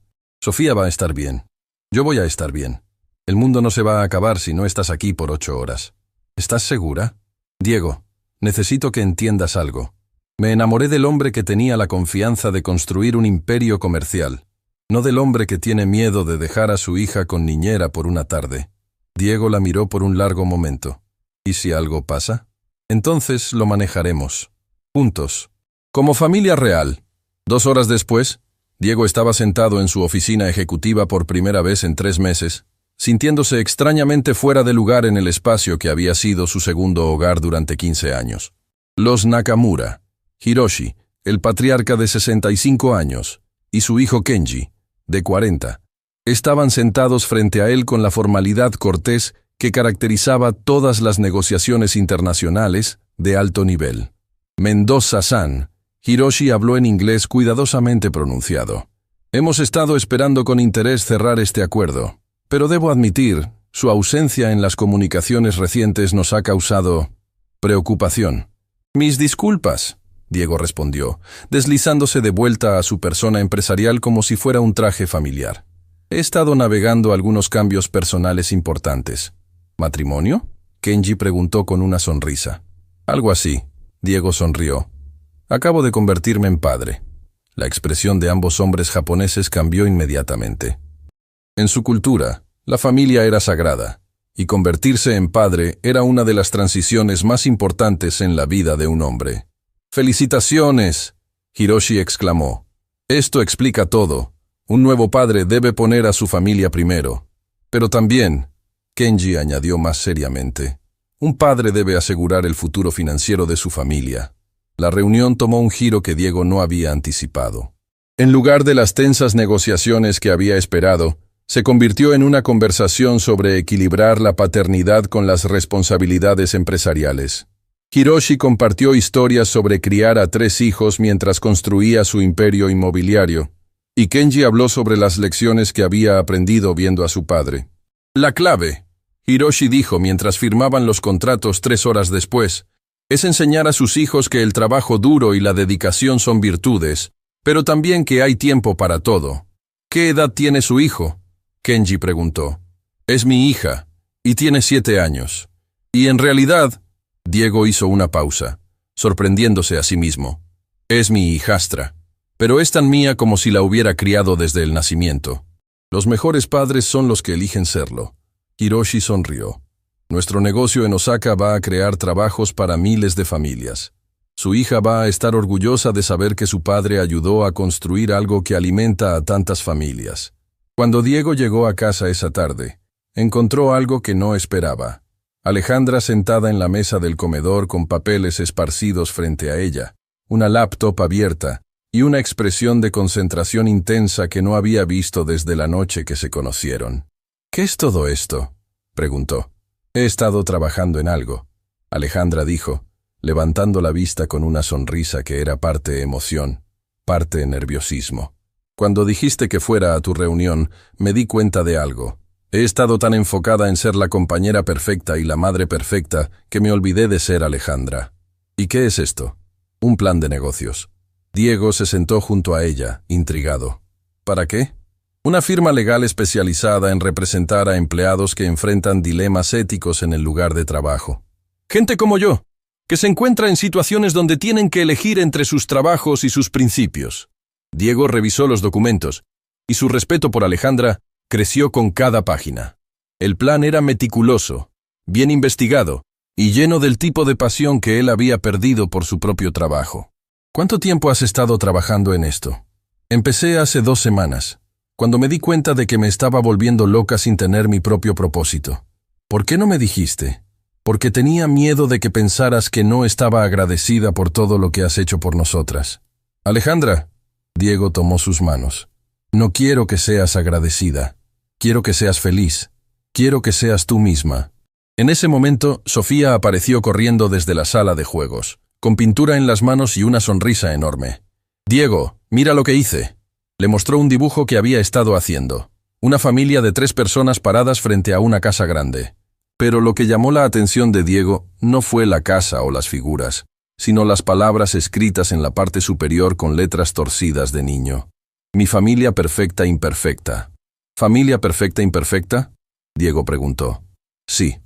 va a estar bien. Yo voy a estar bien. El mundo no se va a acabar si no estás aquí por 8 horas. ¿Estás segura?» «Diego, necesito que entiendas algo. Me enamoré del hombre que tenía la confianza de construir un imperio comercial, no del hombre que tiene miedo de dejar a su hija con niñera por una tarde». Diego la miró por un largo momento. «¿Y si algo pasa? Entonces lo manejaremos. Juntos. Como familia real». 2 horas después, Diego estaba sentado en su oficina ejecutiva por primera vez en 3 meses, sintiéndose extrañamente fuera de lugar en el espacio que había sido su segundo hogar durante 15 años. Los Nakamura, Hiroshi, el patriarca de 65 años, y su hijo Kenji, de 40, estaban sentados frente a él con la formalidad cortés que caracterizaba todas las negociaciones internacionales de alto nivel. «Mendoza-san», Hiroshi habló en inglés cuidadosamente pronunciado. «Hemos estado esperando con interés cerrar este acuerdo, pero debo admitir, su ausencia en las comunicaciones recientes nos ha causado preocupación». «Mis disculpas», Diego respondió, deslizándose de vuelta a su persona empresarial como si fuera un traje familiar. «He estado navegando algunos cambios personales importantes». «¿Matrimonio?», Kenji preguntó con una sonrisa. «Algo así», Diego sonrió. «Acabo de convertirme en padre». La expresión de ambos hombres japoneses cambió inmediatamente. En su cultura, la familia era sagrada, y convertirse en padre era una de las transiciones más importantes en la vida de un hombre. «¡Felicitaciones!», Hiroshi exclamó. «Esto explica todo. Un nuevo padre debe poner a su familia primero. Pero también», Kenji añadió más seriamente, «un padre debe asegurar el futuro financiero de su familia». La reunión tomó un giro que Diego no había anticipado. En lugar de las tensas negociaciones que había esperado, se convirtió en una conversación sobre equilibrar la paternidad con las responsabilidades empresariales. Hiroshi compartió historias sobre criar a 3 hijos mientras construía su imperio inmobiliario, y Kenji habló sobre las lecciones que había aprendido viendo a su padre. «La clave», Hiroshi dijo mientras firmaban los contratos 3 horas después, «es enseñar a sus hijos que el trabajo duro y la dedicación son virtudes, pero también que hay tiempo para todo». «¿Qué edad tiene su hijo?», Kenji preguntó. «Es mi hija, y tiene 7 años. Y en realidad», Diego hizo una pausa, sorprendiéndose a sí mismo. «Es mi hijastra, pero es tan mía como si la hubiera criado desde el nacimiento. Los mejores padres son los que eligen serlo». Hiroshi sonrió. «Nuestro negocio en Osaka va a crear trabajos para miles de familias. Su hija va a estar orgullosa de saber que su padre ayudó a construir algo que alimenta a tantas familias». Cuando Diego llegó a casa esa tarde, encontró algo que no esperaba. Alejandra sentada en la mesa del comedor con papeles esparcidos frente a ella, una laptop abierta y una expresión de concentración intensa que no había visto desde la noche que se conocieron. «¿Qué es todo esto?», preguntó. «He estado trabajando en algo», Alejandra dijo, levantando la vista con una sonrisa que era parte emoción, parte nerviosismo. «Cuando dijiste que fuera a tu reunión, me di cuenta de algo. He estado tan enfocada en ser la compañera perfecta y la madre perfecta que me olvidé de ser Alejandra». «¿Y qué es esto?». «Un plan de negocios». Diego se sentó junto a ella, intrigado. «¿Para qué?». «Una firma legal especializada en representar a empleados que enfrentan dilemas éticos en el lugar de trabajo. Gente como yo, que se encuentra en situaciones donde tienen que elegir entre sus trabajos y sus principios». Diego revisó los documentos, y su respeto por Alejandra creció con cada página. El plan era meticuloso, bien investigado, y lleno del tipo de pasión que él había perdido por su propio trabajo. «¿Cuánto tiempo has estado trabajando en esto?». «Empecé hace 2 semanas, cuando me di cuenta de que me estaba volviendo loca sin tener mi propio propósito». «¿Por qué no me dijiste?». porque tenía miedo de que pensaras que no estaba agradecida por todo lo que has hecho por nosotras. Alejandra, Diego tomó sus manos. No quiero que seas agradecida. Quiero que seas feliz. Quiero que seas tú misma. En ese momento, Sofía apareció corriendo desde la sala de juegos, con pintura en las manos y una sonrisa enorme. Diego, mira lo que hice. Le mostró un dibujo que había estado haciendo. Una familia de 3 personas paradas frente a una casa grande. Pero lo que llamó la atención de Diego no fue la casa o las figuras, sino las palabras escritas en la parte superior con letras torcidas de niño. Mi familia perfecta imperfecta. ¿Familia perfecta imperfecta? Diego preguntó. Sí,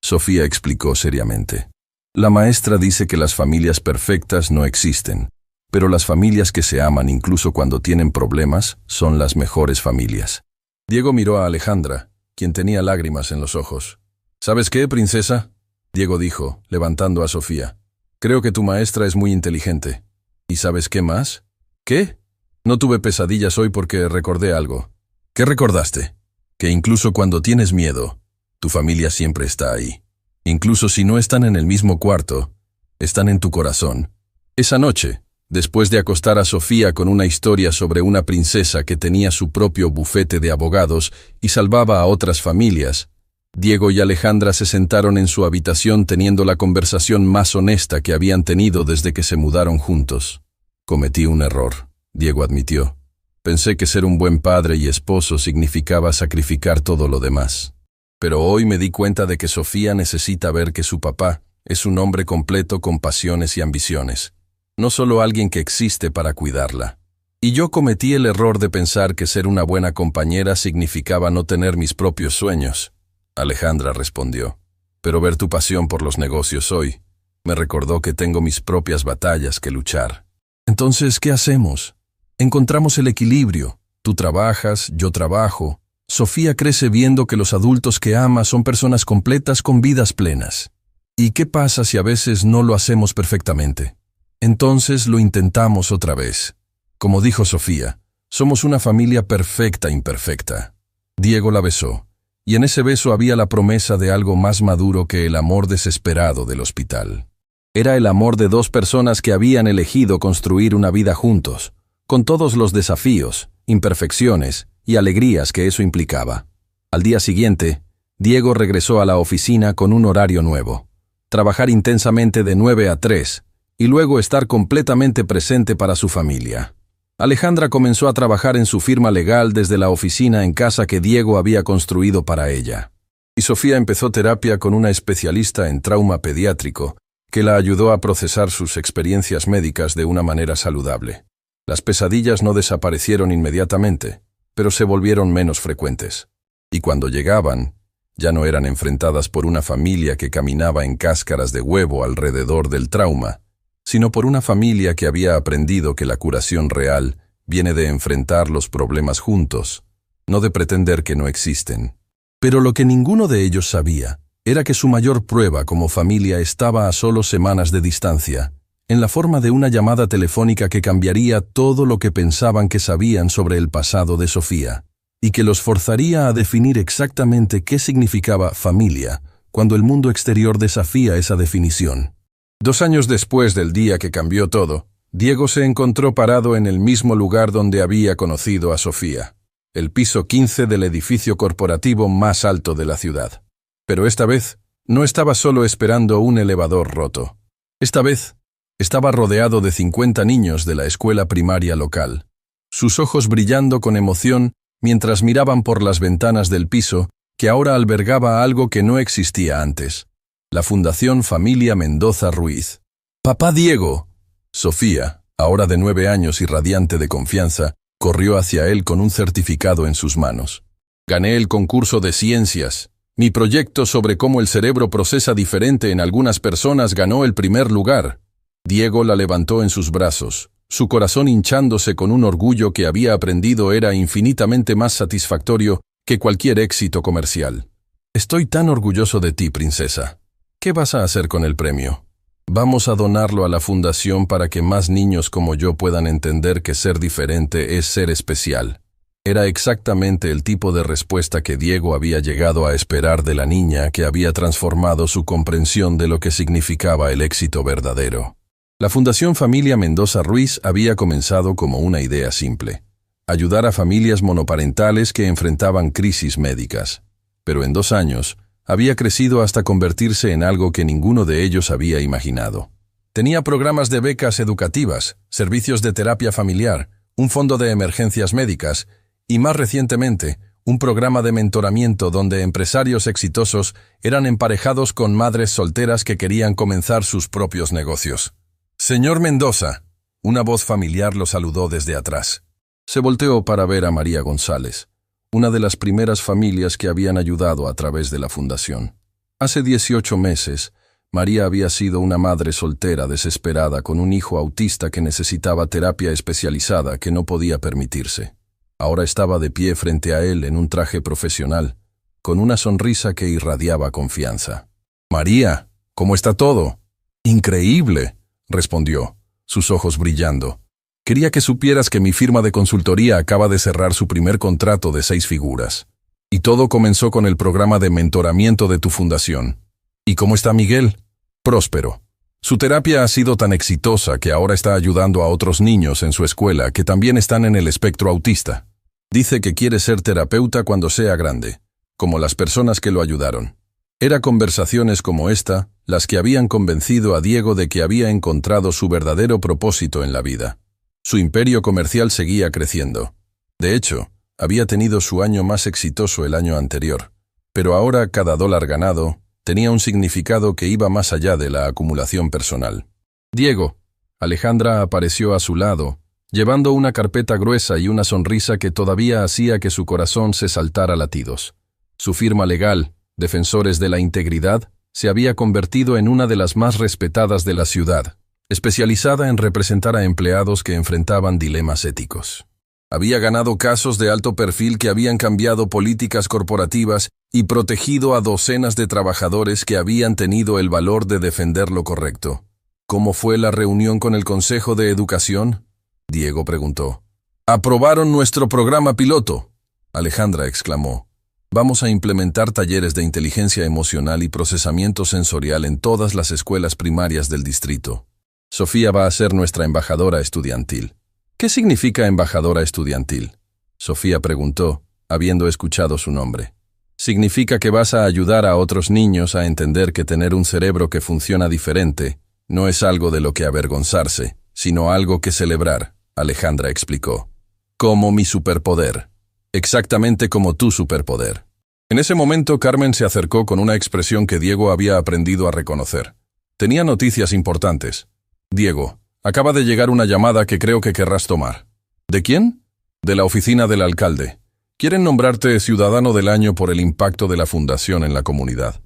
Sofía explicó seriamente. La maestra dice que las familias perfectas no existen, pero las familias que se aman incluso cuando tienen problemas son las mejores familias. Diego miró a Alejandra, quien tenía lágrimas en los ojos. ¿Sabes qué, princesa? Diego dijo, levantando a Sofía. Creo que tu maestra es muy inteligente. ¿Y sabes qué más? ¿Qué? No tuve pesadillas hoy porque recordé algo. ¿Qué recordaste? Que incluso cuando tienes miedo, tu familia siempre está ahí. Incluso si no están en el mismo cuarto, están en tu corazón. Esa noche, después de acostar a Sofía con una historia sobre una princesa que tenía su propio bufete de abogados y salvaba a otras familias, Diego y Alejandra se sentaron en su habitación teniendo la conversación más honesta que habían tenido desde que se mudaron juntos. Cometí un error, Diego admitió. Pensé que ser un buen padre y esposo significaba sacrificar todo lo demás. Pero hoy me di cuenta de que Sofía necesita ver que su papá es un hombre completo con pasiones y ambiciones, no solo alguien que existe para cuidarla. Y yo cometí el error de pensar que ser una buena compañera significaba no tener mis propios sueños. Alejandra respondió, pero ver tu pasión por los negocios hoy me recordó que tengo mis propias batallas que luchar. Entonces, ¿qué hacemos? Encontramos el equilibrio. Tú trabajas, yo trabajo. Sofía crece viendo que los adultos que ama son personas completas con vidas plenas. ¿Y qué pasa si a veces no lo hacemos perfectamente? Entonces lo intentamos otra vez. Como dijo Sofía, somos una familia perfecta imperfecta. Diego la besó. Y en ese beso había la promesa de algo más maduro que el amor desesperado del hospital. Era el amor de 2 personas que habían elegido construir una vida juntos, con todos los desafíos, imperfecciones y alegrías que eso implicaba. Al día siguiente, Diego regresó a la oficina con un horario nuevo. Trabajar intensamente de 9 a 3 y luego estar completamente presente para su familia. Alejandra comenzó a trabajar en su firma legal desde la oficina en casa que Diego había construido para ella. Y Sofía empezó terapia con una especialista en trauma pediátrico que la ayudó a procesar sus experiencias médicas de una manera saludable. Las pesadillas no desaparecieron inmediatamente, pero se volvieron menos frecuentes. Y cuando llegaban, ya no eran enfrentadas por una familia que caminaba en cáscaras de huevo alrededor del trauma, sino por una familia que había aprendido que la curación real viene de enfrentar los problemas juntos, no de pretender que no existen. Pero lo que ninguno de ellos sabía era que su mayor prueba como familia estaba a solo semanas de distancia, en la forma de una llamada telefónica que cambiaría todo lo que pensaban que sabían sobre el pasado de Sofía, y que los forzaría a definir exactamente qué significaba familia cuando el mundo exterior desafía esa definición. 2 años después del día que cambió todo, Diego se encontró parado en el mismo lugar donde había conocido a Sofía, el piso 15 del edificio corporativo más alto de la ciudad. Pero esta vez no estaba solo esperando un elevador roto. Esta vez estaba rodeado de 50 niños de la escuela primaria local, sus ojos brillando con emoción mientras miraban por las ventanas del piso que ahora albergaba algo que no existía antes. La Fundación Familia Mendoza Ruiz. «¡Papá Diego!». Sofía, ahora de 9 años y radiante de confianza, corrió hacia él con un certificado en sus manos. «Gané el concurso de ciencias. Mi proyecto sobre cómo el cerebro procesa diferente en algunas personas ganó el primer lugar». Diego la levantó en sus brazos, su corazón hinchándose con un orgullo que había aprendido era infinitamente más satisfactorio que cualquier éxito comercial. «Estoy tan orgulloso de ti, princesa. ¿Qué vas a hacer con el premio?». «Vamos a donarlo a la fundación para que más niños como yo puedan entender que ser diferente es ser especial». Era exactamente el tipo de respuesta que Diego había llegado a esperar de la niña que había transformado su comprensión de lo que significaba el éxito verdadero. La Fundación Familia Mendoza Ruiz había comenzado como una idea simple: ayudar a familias monoparentales que enfrentaban crisis médicas. Pero en 2 años, había crecido hasta convertirse en algo que ninguno de ellos había imaginado. Tenía programas de becas educativas, servicios de terapia familiar, un fondo de emergencias médicas y, más recientemente, un programa de mentoramiento donde empresarios exitosos eran emparejados con madres solteras que querían comenzar sus propios negocios. «Señor Mendoza», una voz familiar lo saludó desde atrás. Se volteó para ver a María González, una de las primeras familias que habían ayudado a través de la fundación. Hace 18 meses, María había sido una madre soltera desesperada con un hijo autista que necesitaba terapia especializada que no podía permitirse. Ahora estaba de pie frente a él en un traje profesional, con una sonrisa que irradiaba confianza. «María, ¿cómo está todo?» «Increíble», respondió, sus ojos brillando. «Quería que supieras que mi firma de consultoría acaba de cerrar su primer contrato de 6 figuras. Y todo comenzó con el programa de mentoramiento de tu fundación. ¿Y cómo está Miguel?» «Próspero. Su terapia ha sido tan exitosa que ahora está ayudando a otros niños en su escuela que también están en el espectro autista. Dice que quiere ser terapeuta cuando sea grande, como las personas que lo ayudaron». Era conversaciones como esta las que habían convencido a Diego de que había encontrado su verdadero propósito en la vida. Su imperio comercial seguía creciendo. De hecho, había tenido su año más exitoso el año anterior. Pero ahora cada dólar ganado tenía un significado que iba más allá de la acumulación personal. «Diego», Alejandra apareció a su lado, llevando una carpeta gruesa y una sonrisa que todavía hacía que su corazón se saltara latidos. Su firma legal, Defensores de la Integridad, se había convertido en una de las más respetadas de la ciudad, especializada en representar a empleados que enfrentaban dilemas éticos. Había ganado casos de alto perfil que habían cambiado políticas corporativas y protegido a docenas de trabajadores que habían tenido el valor de defender lo correcto. «¿Cómo fue la reunión con el Consejo de Educación?», Diego preguntó. «Aprobaron nuestro programa piloto», Alejandra exclamó. «Vamos a implementar talleres de inteligencia emocional y procesamiento sensorial en todas las escuelas primarias del distrito. Sofía va a ser nuestra embajadora estudiantil». «¿Qué significa embajadora estudiantil?», Sofía preguntó, habiendo escuchado su nombre. «Significa que vas a ayudar a otros niños a entender que tener un cerebro que funciona diferente no es algo de lo que avergonzarse, sino algo que celebrar», Alejandra explicó. «Como mi superpoder. Exactamente como tu superpoder». En ese momento Carmen se acercó con una expresión que Diego había aprendido a reconocer. Tenía noticias importantes. «Diego, acaba de llegar una llamada que creo que querrás tomar». «¿De quién?». «De la oficina del alcalde. Quieren nombrarte Ciudadano del Año por el impacto de la fundación en la comunidad».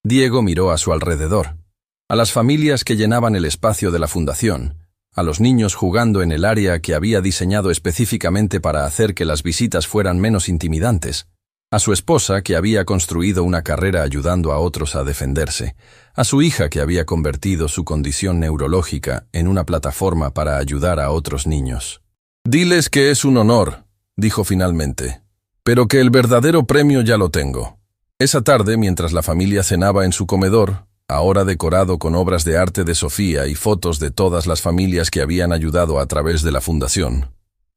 Diego miró a su alrededor, a las familias que llenaban el espacio de la fundación, a los niños jugando en el área que había diseñado específicamente para hacer que las visitas fueran menos intimidantes, a su esposa que había construido una carrera ayudando a otros a defenderse, a su hija que había convertido su condición neurológica en una plataforma para ayudar a otros niños. «Diles que es un honor», dijo finalmente, «pero que el verdadero premio ya lo tengo». Esa tarde, mientras la familia cenaba en su comedor, ahora decorado con obras de arte de Sofía y fotos de todas las familias que habían ayudado a través de la fundación,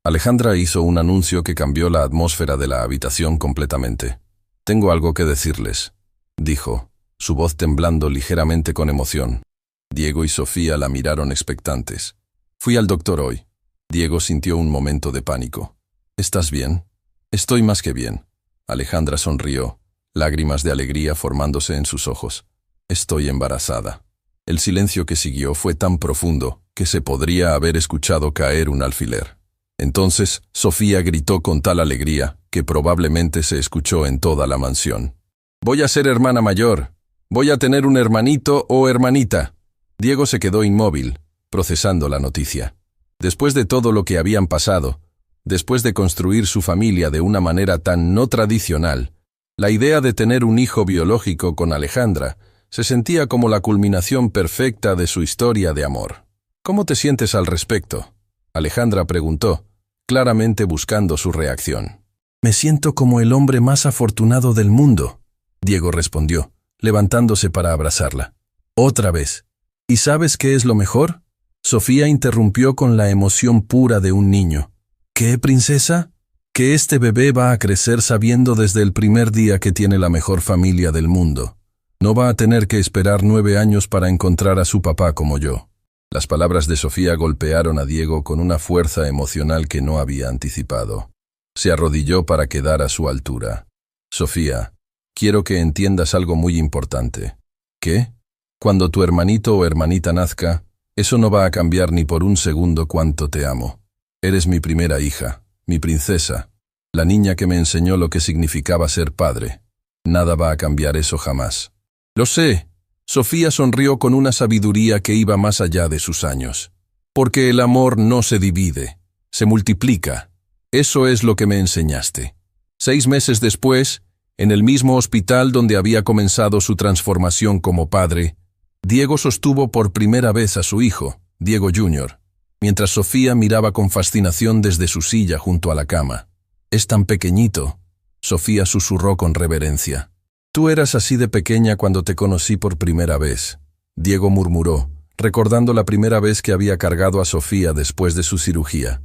Alejandra hizo un anuncio que cambió la atmósfera de la habitación completamente. «Tengo algo que decirles», dijo, su voz temblando ligeramente con emoción. Diego y Sofía la miraron expectantes. «Fui al doctor hoy». Diego sintió un momento de pánico. «¿Estás bien?». «Estoy más que bien». Alejandra sonrió, lágrimas de alegría formándose en sus ojos. «Estoy embarazada». El silencio que siguió fue tan profundo que se podría haber escuchado caer un alfiler. Entonces, Sofía gritó con tal alegría que probablemente se escuchó en toda la mansión. «Voy a ser hermana mayor. Voy a tener un hermanito o hermanita». Diego se quedó inmóvil, procesando la noticia. Después de todo lo que habían pasado, después de construir su familia de una manera tan no tradicional, la idea de tener un hijo biológico con Alejandra se sentía como la culminación perfecta de su historia de amor. «¿Cómo te sientes al respecto?», Alejandra preguntó, claramente buscando su reacción. «Me siento como el hombre más afortunado del mundo», Diego respondió, levantándose para abrazarla. «Otra vez. ¿Y sabes qué es lo mejor?», Sofía interrumpió con la emoción pura de un niño. «¿Qué, princesa?». «Que este bebé va a crecer sabiendo desde el primer día que tiene la mejor familia del mundo. No va a tener que esperar 9 años para encontrar a su papá como yo». Las palabras de Sofía golpearon a Diego con una fuerza emocional que no había anticipado. Se arrodilló para quedar a su altura. «Sofía, quiero que entiendas algo muy importante». «¿Qué?». «Cuando tu hermanito o hermanita nazca, eso no va a cambiar ni por un segundo cuánto te amo. Eres mi primera hija, mi princesa, la niña que me enseñó lo que significaba ser padre. Nada va a cambiar eso jamás». «Lo sé». Sofía sonrió con una sabiduría que iba más allá de sus años. «Porque el amor no se divide, se multiplica. Eso es lo que me enseñaste». 6 meses después, en el mismo hospital donde había comenzado su transformación como padre, Diego sostuvo por primera vez a su hijo, Diego Jr., mientras Sofía miraba con fascinación desde su silla junto a la cama. «Es tan pequeñito», Sofía susurró con reverencia. «Tú eras así de pequeña cuando te conocí por primera vez», Diego murmuró, recordando la primera vez que había cargado a Sofía después de su cirugía.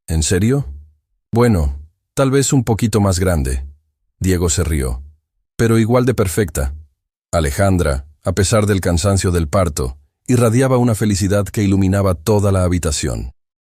«¿En serio?». «Bueno, tal vez un poquito más grande». Diego se rió. «Pero igual de perfecta». Alejandra, a pesar del cansancio del parto, irradiaba una felicidad que iluminaba toda la habitación.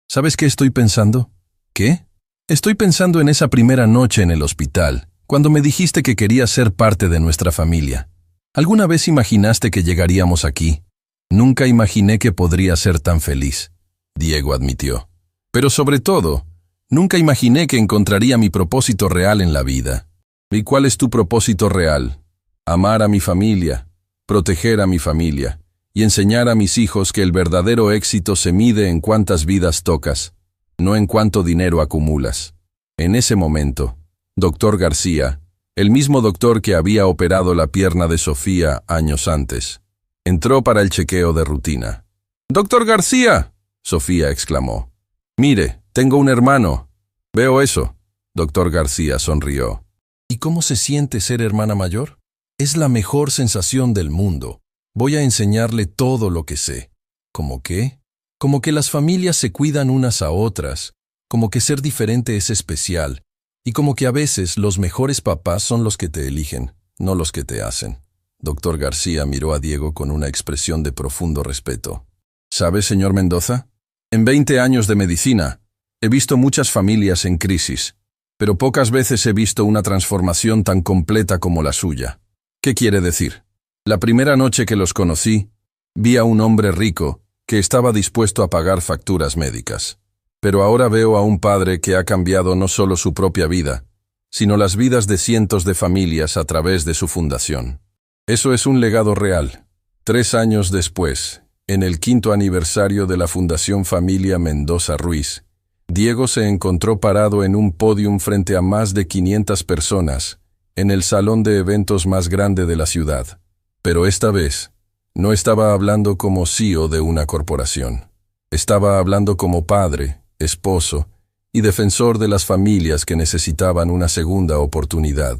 «¿Sabes qué estoy pensando?». «¿Qué?». «Estoy pensando en esa primera noche en el hospital, cuando me dijiste que querías ser parte de nuestra familia. ¿Alguna vez imaginaste que llegaríamos aquí?». «Nunca imaginé que podría ser tan feliz», Diego admitió. «Pero sobre todo, nunca imaginé que encontraría mi propósito real en la vida». «¿Y cuál es tu propósito real?». «Amar a mi familia, proteger a mi familia, y enseñar a mis hijos que el verdadero éxito se mide en cuántas vidas tocas, no en cuánto dinero acumulas». En ese momento, Dr. García, el mismo doctor que había operado la pierna de Sofía años antes, entró para el chequeo de rutina. «¡Dr. García!», Sofía exclamó. «Mire, tengo un hermano». «Veo eso». Dr. García sonrió. «¿Y cómo se siente ser hermana mayor?». «Es la mejor sensación del mundo. Voy a enseñarle todo lo que sé». ¿Cómo qué? Como que las familias se cuidan unas a otras, como que ser diferente es especial, y como que a veces los mejores papás son los que te eligen, no los que te hacen. Dr. García miró a Diego con una expresión de profundo respeto. «¿Sabe, señor Mendoza? En 20 años de medicina, he visto muchas familias en crisis, pero pocas veces he visto una transformación tan completa como la suya». «¿Qué quiere decir?». «La primera noche que los conocí, vi a un hombre rico que estaba dispuesto a pagar facturas médicas. Pero ahora veo a un padre que ha cambiado no solo su propia vida, sino las vidas de cientos de familias a través de su fundación. Eso es un legado real». 3 años después, en el 5º aniversario de la Fundación Familia Mendoza Ruiz, Diego se encontró parado en un podium frente a más de 500 personas, en el salón de eventos más grande de la ciudad. Pero esta vez, no estaba hablando como CEO de una corporación. Estaba hablando como padre, esposo y defensor de las familias que necesitaban una segunda oportunidad.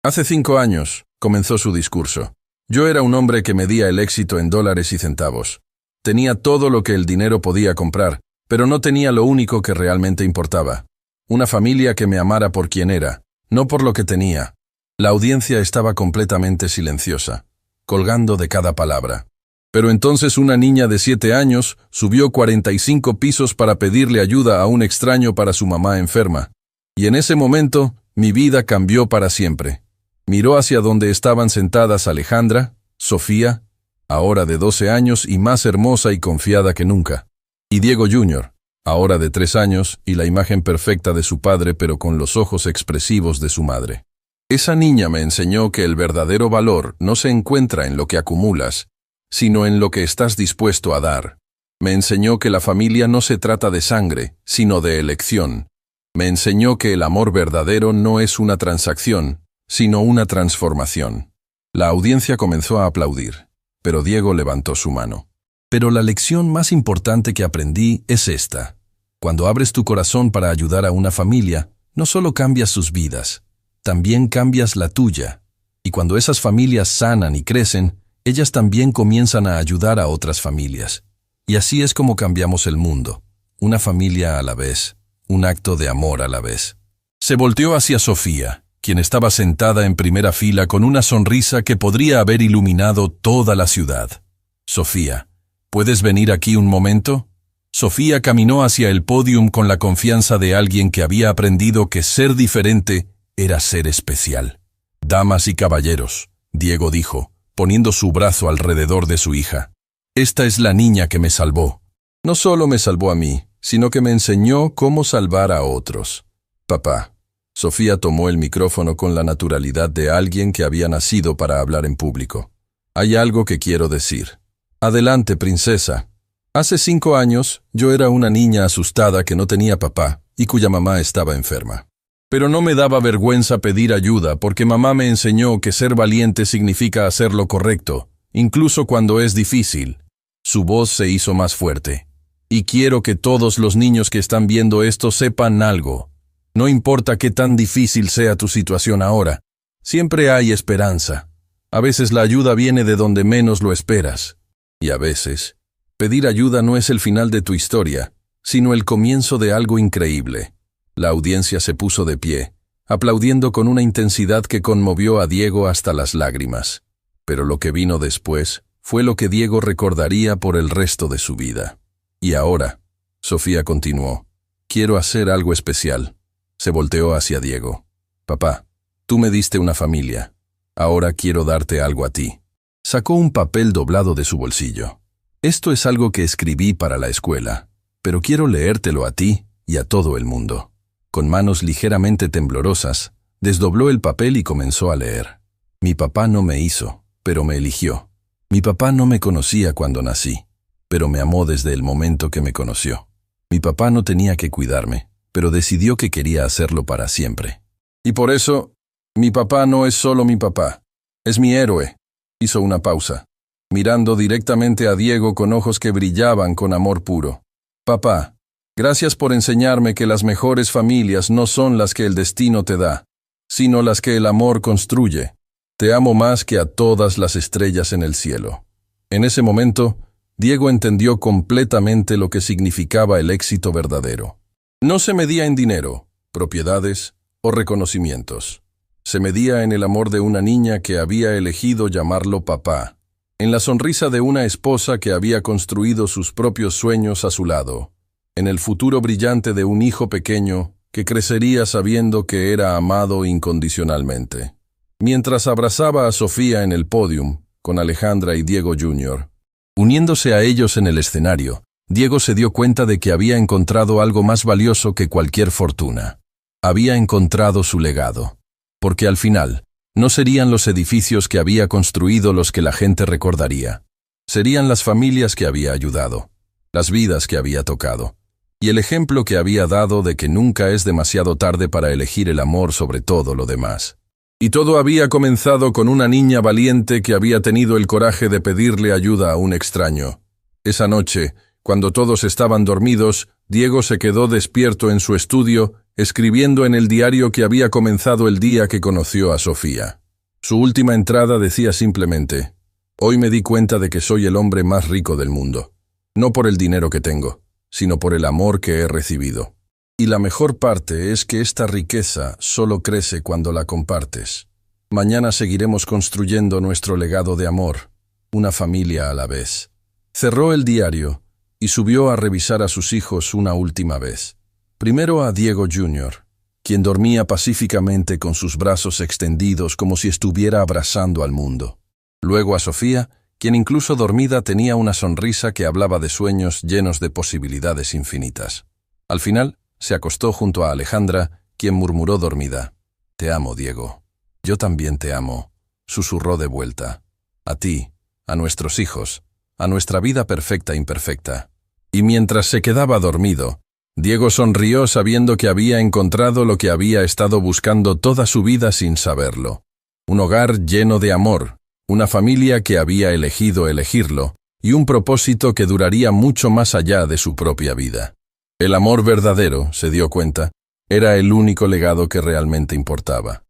«Hace 5 años», comenzó su discurso, «yo era un hombre que medía el éxito en dólares y centavos. Tenía todo lo que el dinero podía comprar, pero no tenía lo único que realmente importaba. Una familia que me amara por quien era, no por lo que tenía». La audiencia estaba completamente silenciosa, colgando de cada palabra. Pero entonces una niña de 7 años subió 45 pisos para pedirle ayuda a un extraño para su mamá enferma. Y en ese momento, mi vida cambió para siempre. Miró hacia donde estaban sentadas Alejandra, Sofía, ahora de 12 años y más hermosa y confiada que nunca, y Diego Jr., ahora de 3 años y la imagen perfecta de su padre pero con los ojos expresivos de su madre. «Esa niña me enseñó que el verdadero valor no se encuentra en lo que acumulas, sino en lo que estás dispuesto a dar. Me enseñó que la familia no se trata de sangre, sino de elección. Me enseñó que el amor verdadero no es una transacción, sino una transformación». La audiencia comenzó a aplaudir, pero Diego levantó su mano. «Pero la lección más importante que aprendí es esta. Cuando abres tu corazón para ayudar a una familia, no solo cambias sus vidas, también cambias la tuya. Y cuando esas familias sanan y crecen, ellas también comienzan a ayudar a otras familias. Y así es como cambiamos el mundo, una familia a la vez, un acto de amor a la vez. Se volteó hacia Sofía, quien estaba sentada en primera fila con una sonrisa que podría haber iluminado toda la ciudad. Sofía, ¿puedes venir aquí un momento? Sofía caminó hacia el pódium con la confianza de alguien que había aprendido que ser diferente era ser especial. Damas y caballeros, Diego dijo, poniendo su brazo alrededor de su hija. Esta es la niña que me salvó. No solo me salvó a mí, sino que me enseñó cómo salvar a otros. Papá. Sofía tomó el micrófono con la naturalidad de alguien que había nacido para hablar en público. Hay algo que quiero decir. Adelante, princesa. Hace 5 años, yo era una niña asustada que no tenía papá y cuya mamá estaba enferma. Pero no me daba vergüenza pedir ayuda porque mamá me enseñó que ser valiente significa hacer lo correcto, incluso cuando es difícil. Su voz se hizo más fuerte. Y quiero que todos los niños que están viendo esto sepan algo. No importa qué tan difícil sea tu situación ahora, siempre hay esperanza. A veces la ayuda viene de donde menos lo esperas. Y a veces, pedir ayuda no es el final de tu historia, sino el comienzo de algo increíble. La audiencia se puso de pie, aplaudiendo con una intensidad que conmovió a Diego hasta las lágrimas. Pero lo que vino después fue lo que Diego recordaría por el resto de su vida. Y ahora, Sofía continuó, quiero hacer algo especial. Se volteó hacia Diego. Papá, tú me diste una familia. Ahora quiero darte algo a ti. Sacó un papel doblado de su bolsillo. Esto es algo que escribí para la escuela, pero quiero leértelo a ti y a todo el mundo. Con manos ligeramente temblorosas, desdobló el papel y comenzó a leer. Mi papá no me hizo, pero me eligió. Mi papá no me conocía cuando nací, pero me amó desde el momento que me conoció. Mi papá no tenía que cuidarme, pero decidió que quería hacerlo para siempre. Y por eso, mi papá no es solo mi papá, es mi héroe. Hizo una pausa, mirando directamente a Diego con ojos que brillaban con amor puro. Papá, gracias por enseñarme que las mejores familias no son las que el destino te da, sino las que el amor construye. Te amo más que a todas las estrellas en el cielo. En ese momento, Diego entendió completamente lo que significaba el éxito verdadero. No se medía en dinero, propiedades o reconocimientos. Se medía en el amor de una niña que había elegido llamarlo papá, en la sonrisa de una esposa que había construido sus propios sueños a su lado, en el futuro brillante de un hijo pequeño que crecería sabiendo que era amado incondicionalmente. Mientras abrazaba a Sofía en el pódium, con Alejandra y Diego Jr., uniéndose a ellos en el escenario, Diego se dio cuenta de que había encontrado algo más valioso que cualquier fortuna. Había encontrado su legado. Porque al final, no serían los edificios que había construido los que la gente recordaría. Serían las familias que había ayudado, las vidas que había tocado, y el ejemplo que había dado de que nunca es demasiado tarde para elegir el amor sobre todo lo demás. Y todo había comenzado con una niña valiente que había tenido el coraje de pedirle ayuda a un extraño. Esa noche, cuando todos estaban dormidos, Diego se quedó despierto en su estudio, escribiendo en el diario que había comenzado el día que conoció a Sofía. Su última entrada decía simplemente, «Hoy me di cuenta de que soy el hombre más rico del mundo, no por el dinero que tengo, sino por el amor que he recibido. Y la mejor parte es que esta riqueza solo crece cuando la compartes. Mañana seguiremos construyendo nuestro legado de amor, una familia a la vez». Cerró el diario y subió a revisar a sus hijos una última vez. Primero a Diego Jr., quien dormía pacíficamente con sus brazos extendidos como si estuviera abrazando al mundo. Luego a Sofía, quien incluso dormida tenía una sonrisa que hablaba de sueños llenos de posibilidades infinitas. Al final, se acostó junto a Alejandra, quien murmuró dormida, «Te amo, Diego». «Yo también te amo», susurró de vuelta. «A ti, a nuestros hijos, a nuestra vida perfecta e imperfecta». Y mientras se quedaba dormido, Diego sonrió sabiendo que había encontrado lo que había estado buscando toda su vida sin saberlo. Un hogar lleno de amor, una familia que había elegido elegirlo, y un propósito que duraría mucho más allá de su propia vida. El amor verdadero, se dio cuenta, era el único legado que realmente importaba.